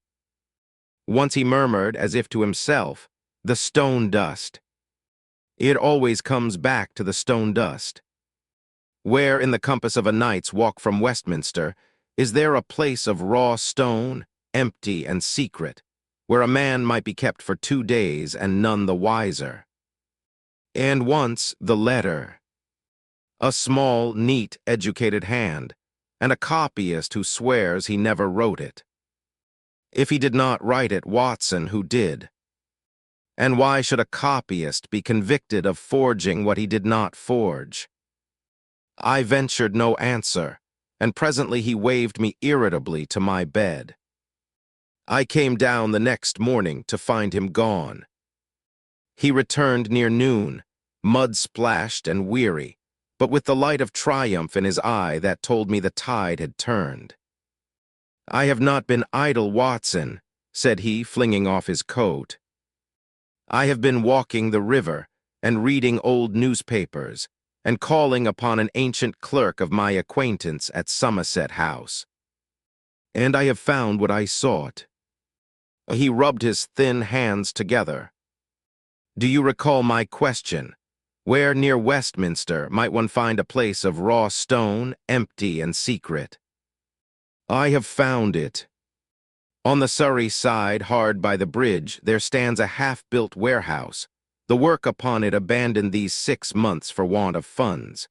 Once he murmured, as if to himself, the stone dust. It always comes back to the stone dust. Where in the compass of a night's walk from Westminster is there a place of raw stone, empty and secret, where a man might be kept for 2 days and none the wiser? And once the letter. A small, neat, educated hand, and a copyist who swears he never wrote it. If he did not write it, Watson, who did? And why should a copyist be convicted of forging what he did not forge? I ventured no answer, and presently he waved me irritably to my bed. I came down the next morning to find him gone. He returned near noon, mud-splashed and weary, but with the light of triumph in his eye that told me the tide had turned. "I have not been idle, Watson," said he, flinging off his coat. "I have been walking the river, and reading old newspapers, and calling upon an ancient clerk of my acquaintance at Somerset House. And I have found what I sought." He rubbed his thin hands together. "Do you recall my question? Where near Westminster might one find a place of raw stone, empty and secret? I have found it. On the Surrey side, hard by the bridge, there stands a half-built warehouse, the work upon it abandoned these 6 months for want of funds.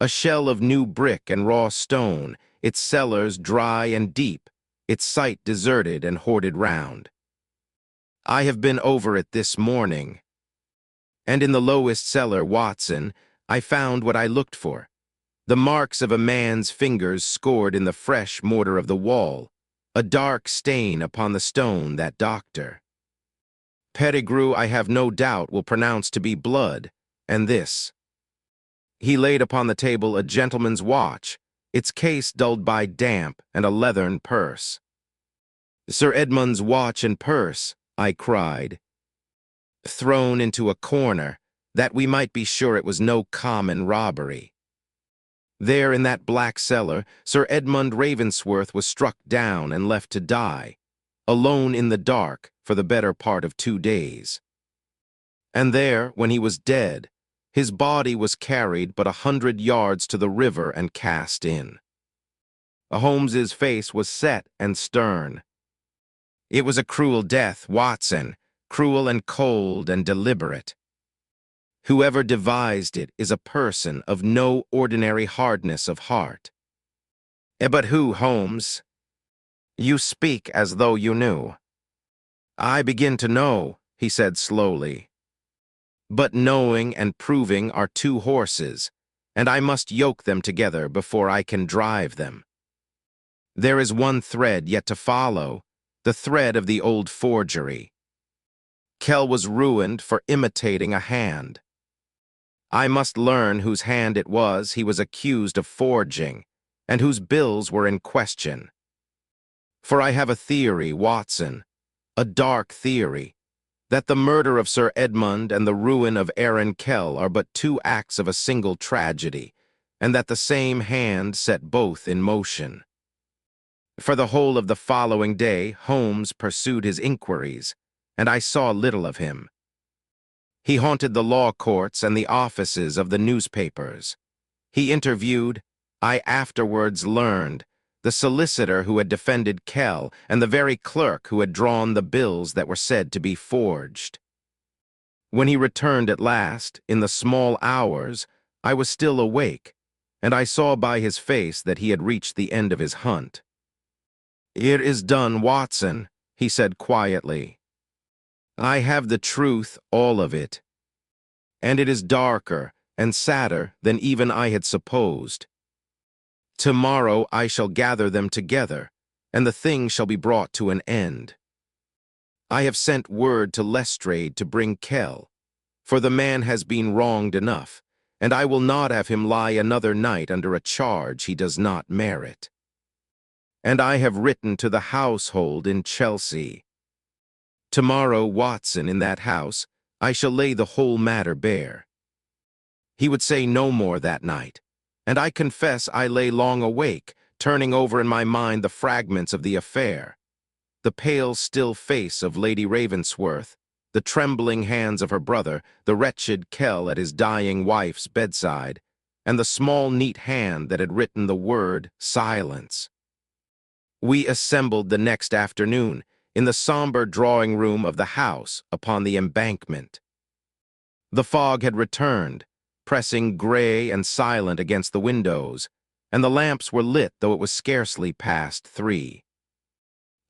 A shell of new brick and raw stone, its cellars dry and deep, its site deserted and hoarded round. I have been over it this morning. And in the lowest cellar, Watson, I found what I looked for. The marks of a man's fingers scored in the fresh mortar of the wall, a dark stain upon the stone that doctor. Pettigrew, I have no doubt, will pronounce to be blood, and this." He laid upon the table a gentleman's watch, its case dulled by damp, and a leathern purse. "Sir Edmund's watch and purse," I cried, "thrown into a corner, that we might be sure it was no common robbery. There in that black cellar, Sir Edmund Ravensworth was struck down and left to die, alone in the dark for the better part of 2 days. And there, when he was dead, his body was carried but 100 yards to the river and cast in. Holmes's face was set and stern. It was a cruel death, Watson, cruel and cold and deliberate. Whoever devised it is a person of no ordinary hardness of heart." "But who, Holmes? You speak as though you knew." "I begin to know," he said slowly. "But knowing and proving are 2 horses, and I must yoke them together before I can drive them. There is one thread yet to follow, the thread of the old forgery. Kell was ruined for imitating a hand. I must learn whose hand it was he was accused of forging, and whose bills were in question. For I have a theory, Watson, a dark theory, that the murder of Sir Edmund and the ruin of Aaron Kell are but 2 acts of a single tragedy, and that the same hand set both in motion." For the whole of the following day, Holmes pursued his inquiries, and I saw little of him. He haunted the law courts and the offices of the newspapers. He interviewed, I afterwards learned, the solicitor who had defended Kell and the very clerk who had drawn the bills that were said to be forged. When he returned at last, in the small hours, I was still awake, and I saw by his face that he had reached the end of his hunt. "It is done, Watson," he said quietly. "I have the truth, all of it. And it is darker and sadder than even I had supposed. Tomorrow I shall gather them together, and the thing shall be brought to an end. I have sent word to Lestrade to bring Kell, for the man has been wronged enough, and I will not have him lie another night under a charge he does not merit. And I have written to the household in Chelsea. Tomorrow, Watson, in that house, I shall lay the whole matter bare." He would say no more that night, and I confess I lay long awake, turning over in my mind the fragments of the affair. The pale, still face of Lady Ravensworth, the trembling hands of her brother, the wretched Kell at his dying wife's bedside, and the small, neat hand that had written the word silence. We assembled the next afternoon in the somber drawing-room of the house upon the embankment. The fog had returned, pressing gray and silent against the windows, and the lamps were lit though it was scarcely past 3.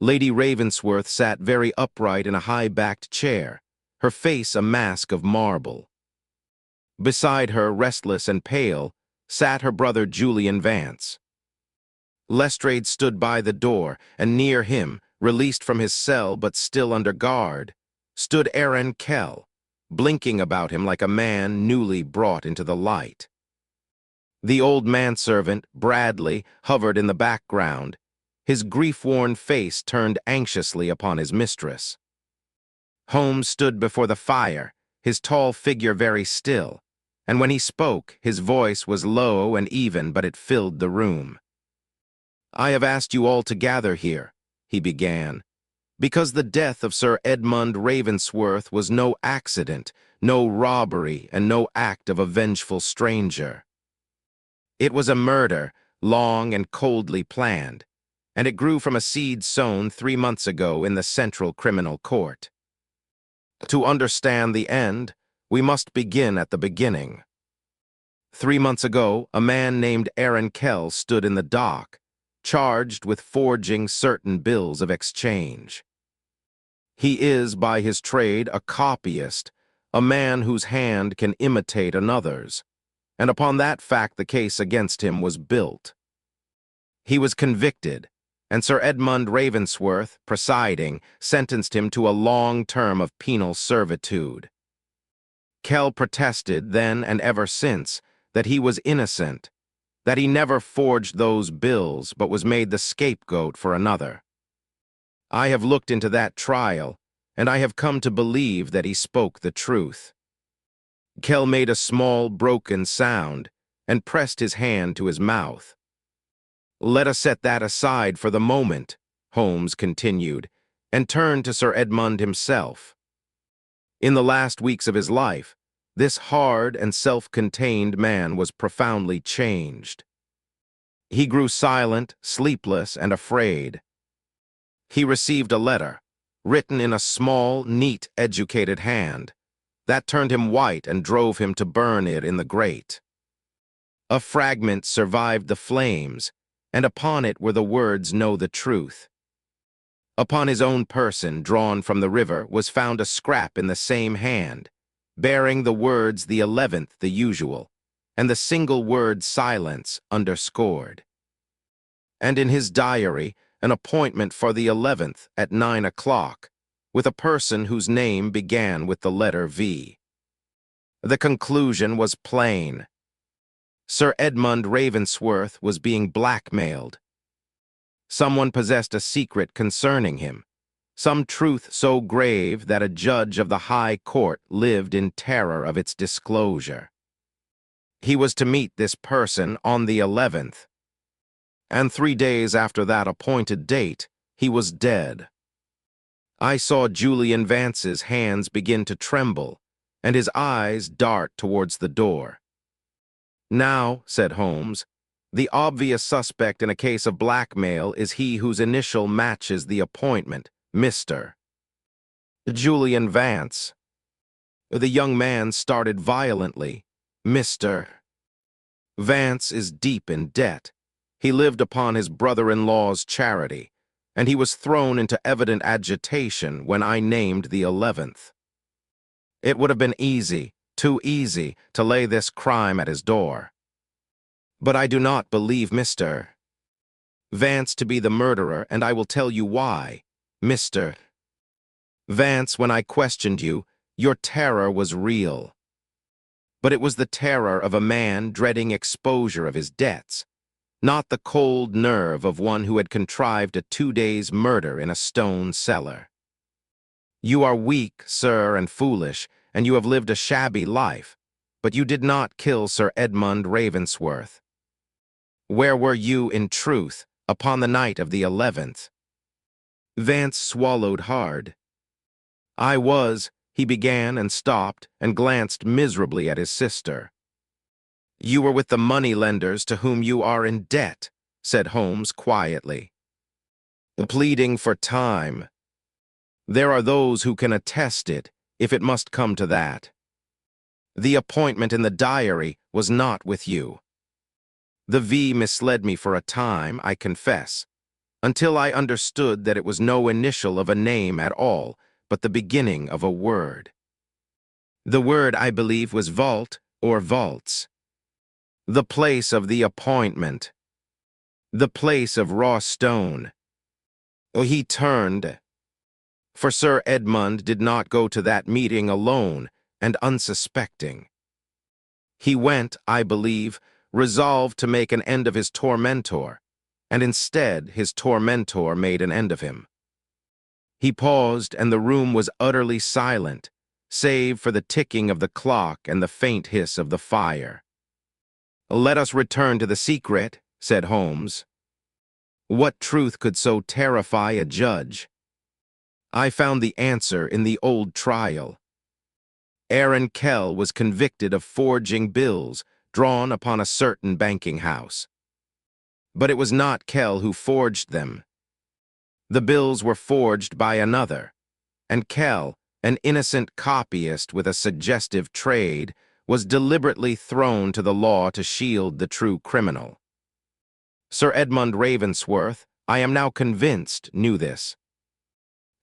Lady Ravensworth sat very upright in a high-backed chair, her face a mask of marble. Beside her, restless and pale, sat her brother Julian Vance. Lestrade stood by the door, and near him, released from his cell but still under guard, stood Kell, blinking about him like a man newly brought into the light. The old manservant, Bradley, hovered in the background, his grief-worn face turned anxiously upon his mistress. Holmes stood before the fire, his tall figure very still, and when he spoke, his voice was low and even, but it filled the room. "I have asked you all to gather here," he began, "because the death of Sir Edmund Ravensworth was no accident, no robbery, and no act of a vengeful stranger. It was a murder, long and coldly planned, and it grew from a seed sown 3 months ago in the Central Criminal Court. To understand the end, we must begin at the beginning. 3 months ago, a man named Kell stood in the dock, charged with forging certain bills of exchange. He is, by his trade, a copyist, a man whose hand can imitate another's, and upon that fact the case against him was built. He was convicted, and Sir Edmund Ravensworth, presiding, sentenced him to a long term of penal servitude. Kell protested then and ever since that he was innocent, that he never forged those bills but was made the scapegoat for another. I have looked into that trial, and I have come to believe that he spoke the truth." Kell made a small, broken sound and pressed his hand to his mouth. "Let us set that aside for the moment," Holmes continued, and turned to Sir Edmund himself. "In the last weeks of his life, this hard and self-contained man was profoundly changed. He grew silent, sleepless, and afraid. He received a letter, written in a small, neat, educated hand, that turned him white and drove him to burn it in the grate. A fragment survived the flames, and upon it were the words, 'Know the truth.' Upon his own person, drawn from the river, was found a scrap in the same hand, bearing the words the 11th, the usual, and the single word silence underscored. And in his diary, an appointment for the 11th at 9 o'clock, with a person whose name began with the letter V. The conclusion was plain. Sir Edmund Ravensworth was being blackmailed. Someone possessed a secret concerning him, some truth so grave that a judge of the High Court lived in terror of its disclosure. He was to meet this person on the 11th, and 3 days after that appointed date, he was dead. I saw Julian Vance's hands begin to tremble, and his eyes dart towards the door. "Now," said Holmes, "the obvious suspect in a case of blackmail is he whose initial matches the appointment, Mr. Julian Vance." The young man started violently. "Mr. Vance is deep in debt. He lived upon his brother-in-law's charity, and he was thrown into evident agitation when I named the 11th. It would have been easy, too easy, to lay this crime at his door. But I do not believe Mr. Vance to be the murderer, and I will tell you why. Mr. Vance, when I questioned you, your terror was real. But it was the terror of a man dreading exposure of his debts, not the cold nerve of one who had contrived a 2 days' murder in a stone cellar. You are weak, sir, and foolish, and you have lived a shabby life, but you did not kill Sir Edmund Ravensworth. Where were you, in truth, upon the night of the 11th? Vance swallowed hard. "I was," he began and stopped and glanced miserably at his sister. "You were with the money-lenders to whom you are in debt," said Holmes quietly. "Pleading for time. There are those who can attest it, if it must come to that. The appointment in the diary was not with you. The V misled me for a time, I confess, until I understood that it was no initial of a name at all, but the beginning of a word. The word, I believe, was vault or vaults. The place of the appointment. The place of raw stone. He turned, for Sir Edmund did not go to that meeting alone and unsuspecting. He went, I believe, resolved to make an end of his tormentor, and instead his tormentor made an end of him. He paused, and the room was utterly silent, save for the ticking of the clock and the faint hiss of the fire. "Let us return to the secret," said Holmes. What truth could so terrify a judge? I found the answer in the old trial. Aaron Kell was convicted of forging bills drawn upon a certain banking house. But it was not Kell who forged them. The bills were forged by another, and Kell, an innocent copyist with a suggestive trade, was deliberately thrown to the law to shield the true criminal. Sir Edmund Ravensworth, I am now convinced, knew this.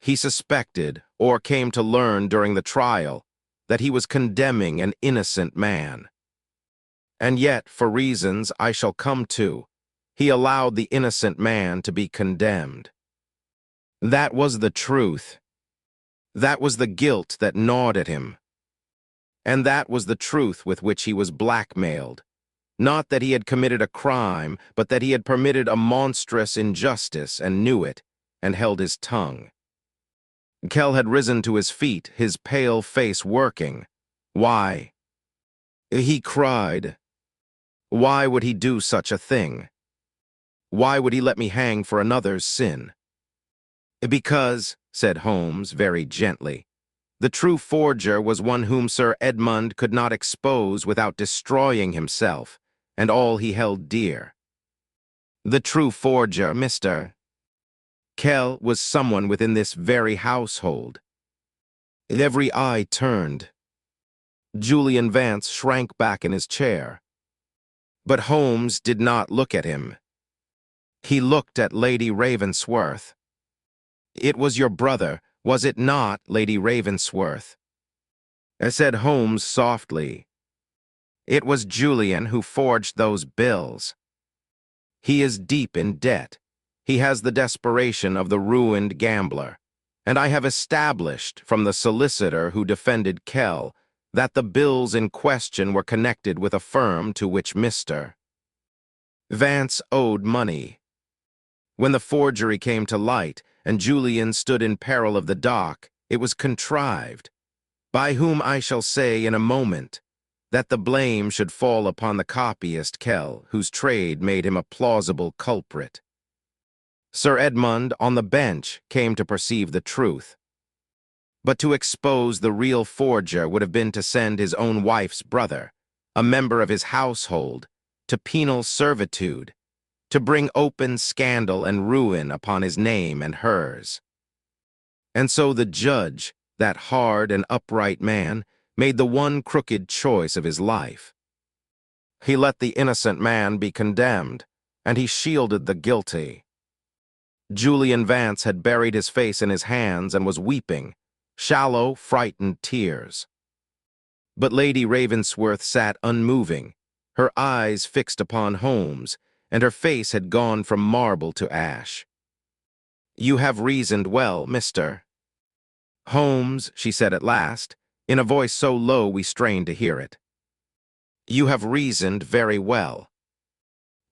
He suspected, or came to learn during the trial, that he was condemning an innocent man. And yet, for reasons I shall come to, he allowed the innocent man to be condemned. That was the truth. That was the guilt that gnawed at him. And that was the truth with which he was blackmailed. Not that he had committed a crime, but that he had permitted a monstrous injustice and knew it, and held his tongue. Kell had risen to his feet, his pale face working. Why? He cried. Why would he do such a thing? Why would he let me hang for another's sin? Because, said Holmes very gently, the true forger was one whom Sir Edmund could not expose without destroying himself and all he held dear. The true forger, Mr. Kell, was someone within this very household. Every eye turned. Julian Vance shrank back in his chair. But Holmes did not look at him. He looked at Lady Ravensworth. It was your brother, was it not, Lady Ravensworth? Said Holmes softly. It was Julian who forged those bills. He is deep in debt. He has the desperation of the ruined gambler. And I have established from the solicitor who defended Kell that the bills in question were connected with a firm to which Mr. Vance owed money. When the forgery came to light and Julian stood in peril of the dock, it was contrived, by whom I shall say in a moment, that the blame should fall upon the copyist Kell, whose trade made him a plausible culprit. Sir Edmund, on the bench, came to perceive the truth. But to expose the real forger would have been to send his own wife's brother, a member of his household, to penal servitude, to bring open scandal and ruin upon his name and hers. And so the judge, that hard and upright man, made the one crooked choice of his life. He let the innocent man be condemned, and he shielded the guilty. Julian Vance had buried his face in his hands and was weeping, shallow, frightened tears. But Lady Ravensworth sat unmoving, her eyes fixed upon Holmes, and her face had gone from marble to ash. You have reasoned well, Mr. Holmes, she said at last, in a voice so low we strained to hear it. You have reasoned very well.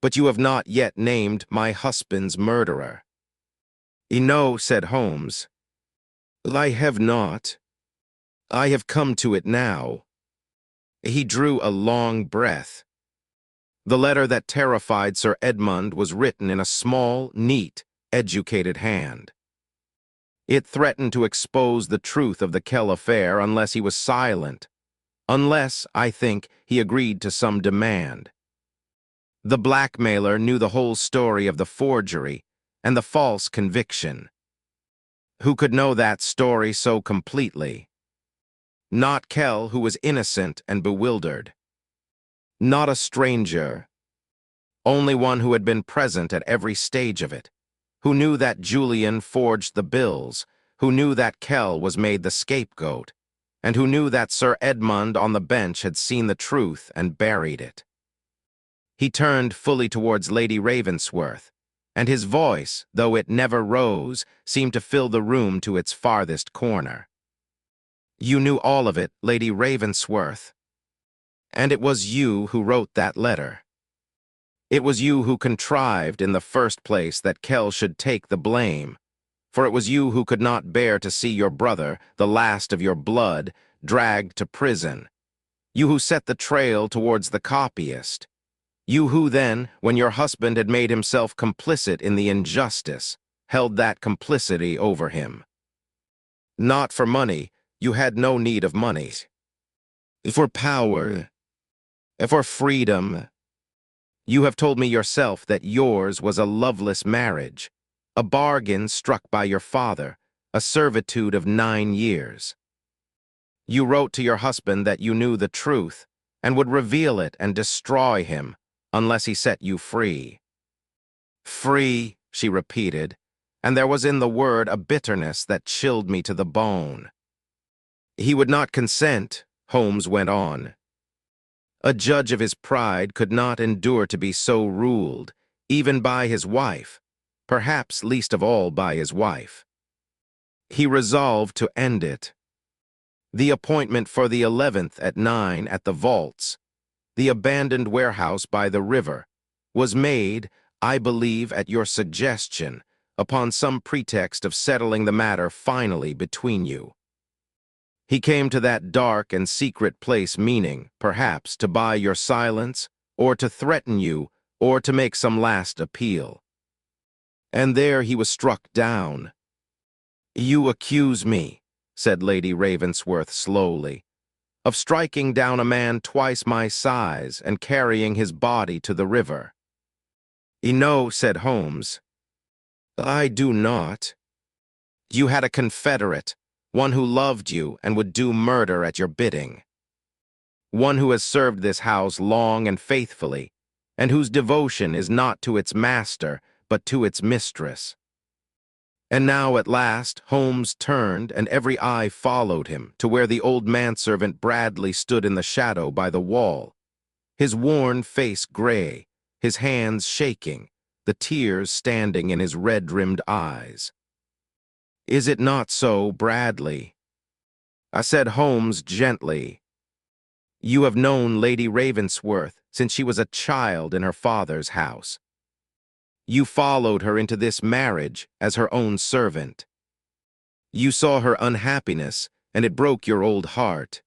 But you have not yet named my husband's murderer. No, said Holmes. I have not. I have come to it now. He drew a long breath. The letter that terrified Sir Edmund was written in a small, neat, educated hand. It threatened to expose the truth of the Kell affair unless he was silent, unless, I think, he agreed to some demand. The blackmailer knew the whole story of the forgery and the false conviction. Who could know that story so completely? Not Kell, who was innocent and bewildered. Not a stranger. Only one who had been present at every stage of it, who knew that Julian forged the bills, who knew that Kell was made the scapegoat, and who knew that Sir Edmund on the bench had seen the truth and buried it. He turned fully towards Lady Ravensworth, and his voice, though it never rose, seemed to fill the room to its farthest corner. "You knew all of it, Lady Ravensworth. And it was you who wrote that letter. It was you who contrived in the first place that Kell should take the blame, for it was you who could not bear to see your brother, the last of your blood, dragged to prison. You who set the trail towards the copyist. You who then, when your husband had made himself complicit in the injustice, held that complicity over him. Not for money, you had no need of money. For power, for freedom. You have told me yourself that yours was a loveless marriage, a bargain struck by your father, a servitude of 9 years. You wrote to your husband that you knew the truth and would reveal it and destroy him unless he set you free. Free, she repeated, and there was in the word a bitterness that chilled me to the bone. He would not consent, Holmes went on. A judge of his pride could not endure to be so ruled, even by his wife, perhaps least of all by his wife. He resolved to end it. The appointment for the 11th at 9 at the vaults, the abandoned warehouse by the river, was made, I believe at your suggestion, upon some pretext of settling the matter finally between you. He came to that dark and secret place meaning, perhaps, to buy your silence, or to threaten you, or to make some last appeal. And there he was struck down. You accuse me, said Lady Ravensworth slowly, of striking down a man twice my size and carrying his body to the river. No, said Holmes. I do not. You had a confederate, one who loved you and would do murder at your bidding. One who has served this house long and faithfully, and whose devotion is not to its master, but to its mistress. And now at last Holmes turned, and every eye followed him to where the old manservant Bradley stood in the shadow by the wall, his worn face gray, his hands shaking, the tears standing in his red-rimmed eyes. Is it not so, Bradley? I said Holmes gently. You have known Lady Ravensworth since she was a child in her father's house. You followed her into this marriage as her own servant. You saw her unhappiness, and it broke your old heart.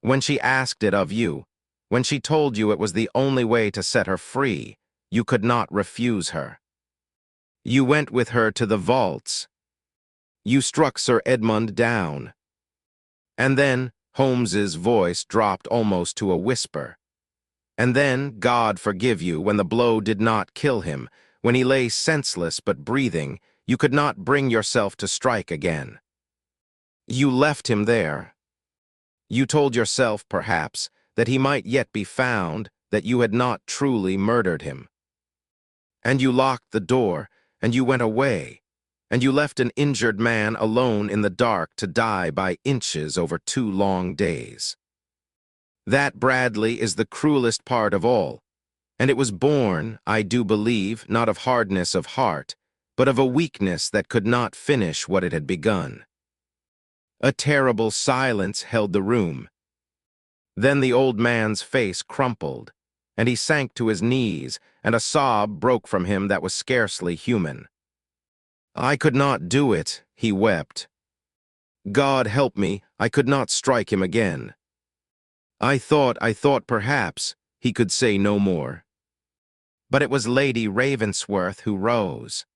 When she asked it of you, when she told you it was the only way to set her free, you could not refuse her. You went with her to the vaults. You struck Sir Edmund down. And then Holmes's voice dropped almost to a whisper. And then, God forgive you, when the blow did not kill him, when he lay senseless but breathing, you could not bring yourself to strike again. You left him there. You told yourself, perhaps, that he might yet be found, that you had not truly murdered him. And you locked the door, and you went away, and you left an injured man alone in the dark to die by inches over 2 long days. That, Bradley, is the cruelest part of all, and it was born, I do believe, not of hardness of heart, but of a weakness that could not finish what it had begun. A terrible silence held the room. Then the old man's face crumpled, and he sank to his knees, and a sob broke from him that was scarcely human. I could not do it, he wept. God help me, I could not strike him again. I thought perhaps he could say no more. But it was Lady Ravensworth who rose.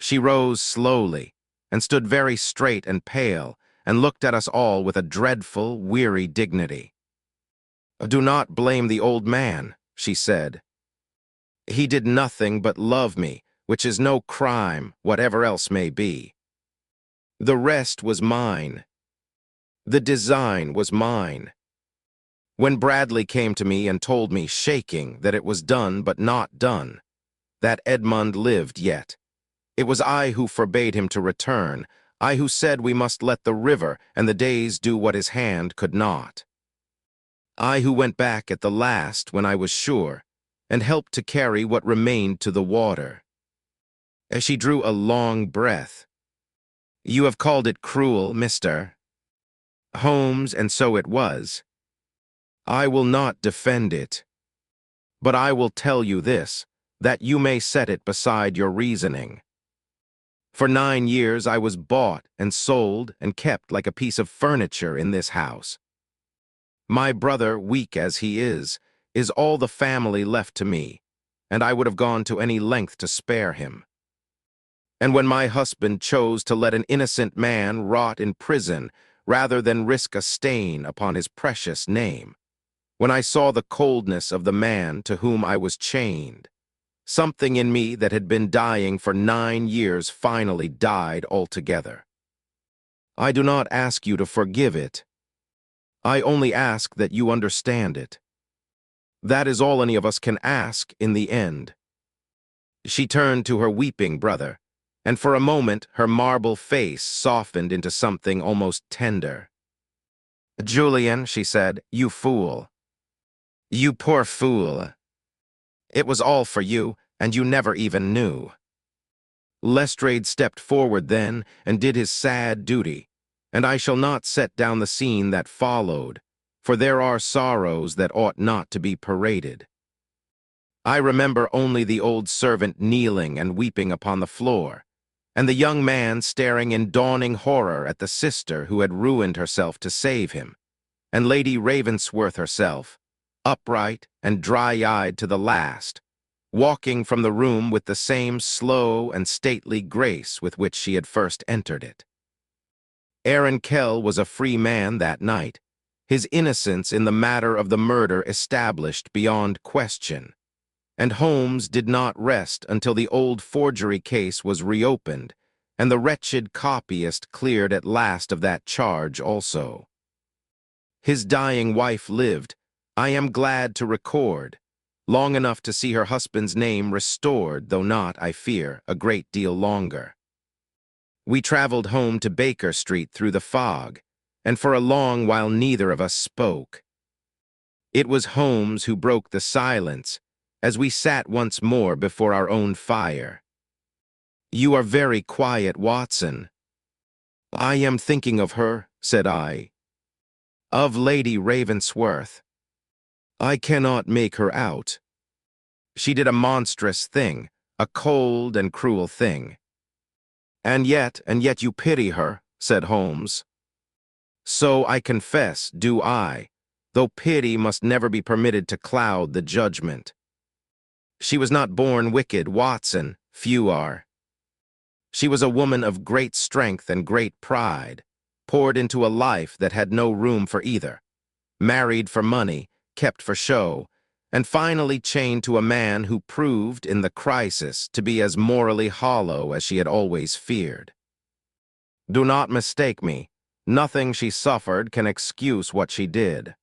She rose slowly, and stood very straight and pale, and looked at us all with a dreadful, weary dignity. Do not blame the old man, she said. He did nothing but love me, which is no crime, whatever else may be. The rest was mine. The design was mine. When Bradley came to me and told me, shaking, that it was done but not done, that Edmund lived yet, it was I who forbade him to return, I who said we must let the river and the days do what his hand could not. I who went back at the last when I was sure, and helped to carry what remained to the water. As she drew a long breath, "You have called it cruel, Mr. Holmes, and so it was. I will not defend it, but I will tell you this, that you may set it beside your reasoning. For 9 years I was bought and sold and kept like a piece of furniture in this house. My brother, weak as he is all the family left to me, and I would have gone to any length to spare him. And when my husband chose to let an innocent man rot in prison rather than risk a stain upon his precious name, when I saw the coldness of the man to whom I was chained, something in me that had been dying for 9 years finally died altogether. I do not ask you to forgive it. I only ask that you understand it. That is all any of us can ask in the end." She turned to her weeping brother, and for a moment her marble face softened into something almost tender. "Julian," she said, "you fool. You poor fool. It was all for you, and you never even knew." Lestrade stepped forward then and did his sad duty, and I shall not set down the scene that followed, for there are sorrows that ought not to be paraded. I remember only the old servant kneeling and weeping upon the floor, and the young man staring in dawning horror at the sister who had ruined herself to save him, and Lady Ravensworth herself, upright and dry-eyed to the last, walking from the room with the same slow and stately grace with which she had first entered it. Aaron Kell was a free man that night, his innocence in the matter of the murder established beyond question, and Holmes did not rest until the old forgery case was reopened and the wretched copyist cleared at last of that charge also. His dying wife lived, I am glad to record, long enough to see her husband's name restored, though not, I fear, a great deal longer. We traveled home to Baker Street through the fog, and for a long while neither of us spoke. It was Holmes who broke the silence, as we sat once more before our own fire. "You are very quiet, Watson." "I am thinking of her," said I. "Of Lady Ravensworth. I cannot make her out. She did a monstrous thing, a cold and cruel thing." And yet you pity her," said Holmes. "So I confess, do I, though pity must never be permitted to cloud the judgment. She was not born wicked, Watson, few are. She was a woman of great strength and great pride, poured into a life that had no room for either, married for money, kept for show, and finally chained to a man who proved, in the crisis, to be as morally hollow as she had always feared. Do not mistake me. Nothing she suffered can excuse what she did.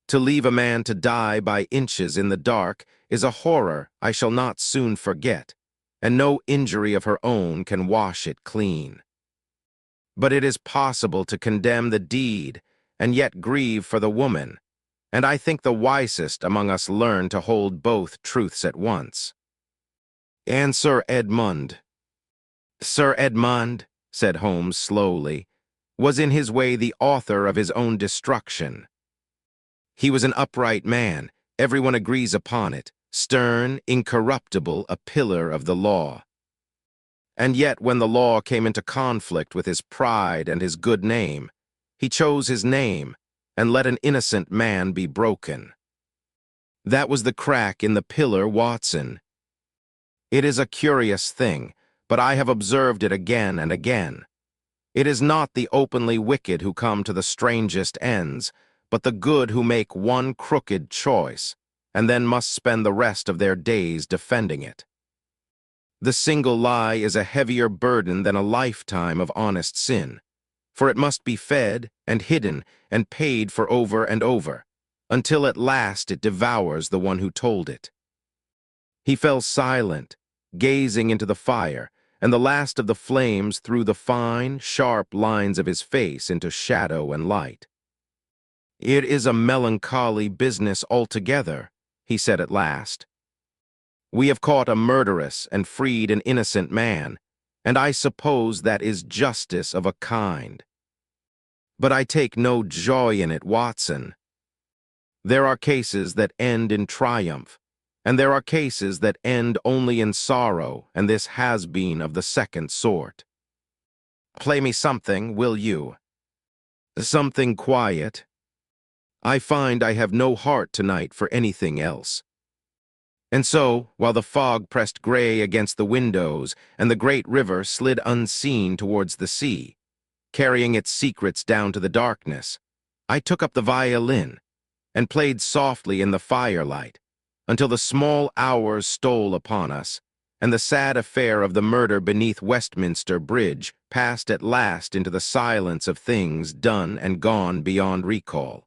To leave a man to die by inches in the dark is a horror I shall not soon forget, and no injury of her own can wash it clean. But it is possible to condemn the deed and yet grieve for the woman, and I think the wisest among us learn to hold both truths at once. And Sir Edmund, said Holmes slowly, was in his way the author of his own destruction. He was an upright man, everyone agrees upon it, stern, incorruptible, a pillar of the law. And yet when the law came into conflict with his pride and his good name, he chose his name and let an innocent man be broken. That was the crack in the pillar, Watson. It is a curious thing, but I have observed it again and again. It is not the openly wicked who come to the strangest ends, but the good who make one crooked choice, and then must spend the rest of their days defending it. The single lie is a heavier burden than a lifetime of honest sin, for it must be fed and hidden and paid for over and over, until at last it devours the one who told it. He fell silent, gazing into the fire, and the last of the flames threw the fine, sharp lines of his face into shadow and light. "It is a melancholy business altogether," he said at last. "We have caught a murderess and freed an innocent man, and I suppose that is justice of a kind. But I take no joy in it, Watson. There are cases that end in triumph, and there are cases that end only in sorrow, and this has been of the second sort. Play me something, will you? Something quiet. I find I have no heart tonight for anything else." And so, while the fog pressed gray against the windows and the great river slid unseen towards the sea, carrying its secrets down to the darkness, I took up the violin and played softly in the firelight until the small hours stole upon us, and the sad affair of the murder beneath Westminster Bridge passed at last into the silence of things done and gone beyond recall.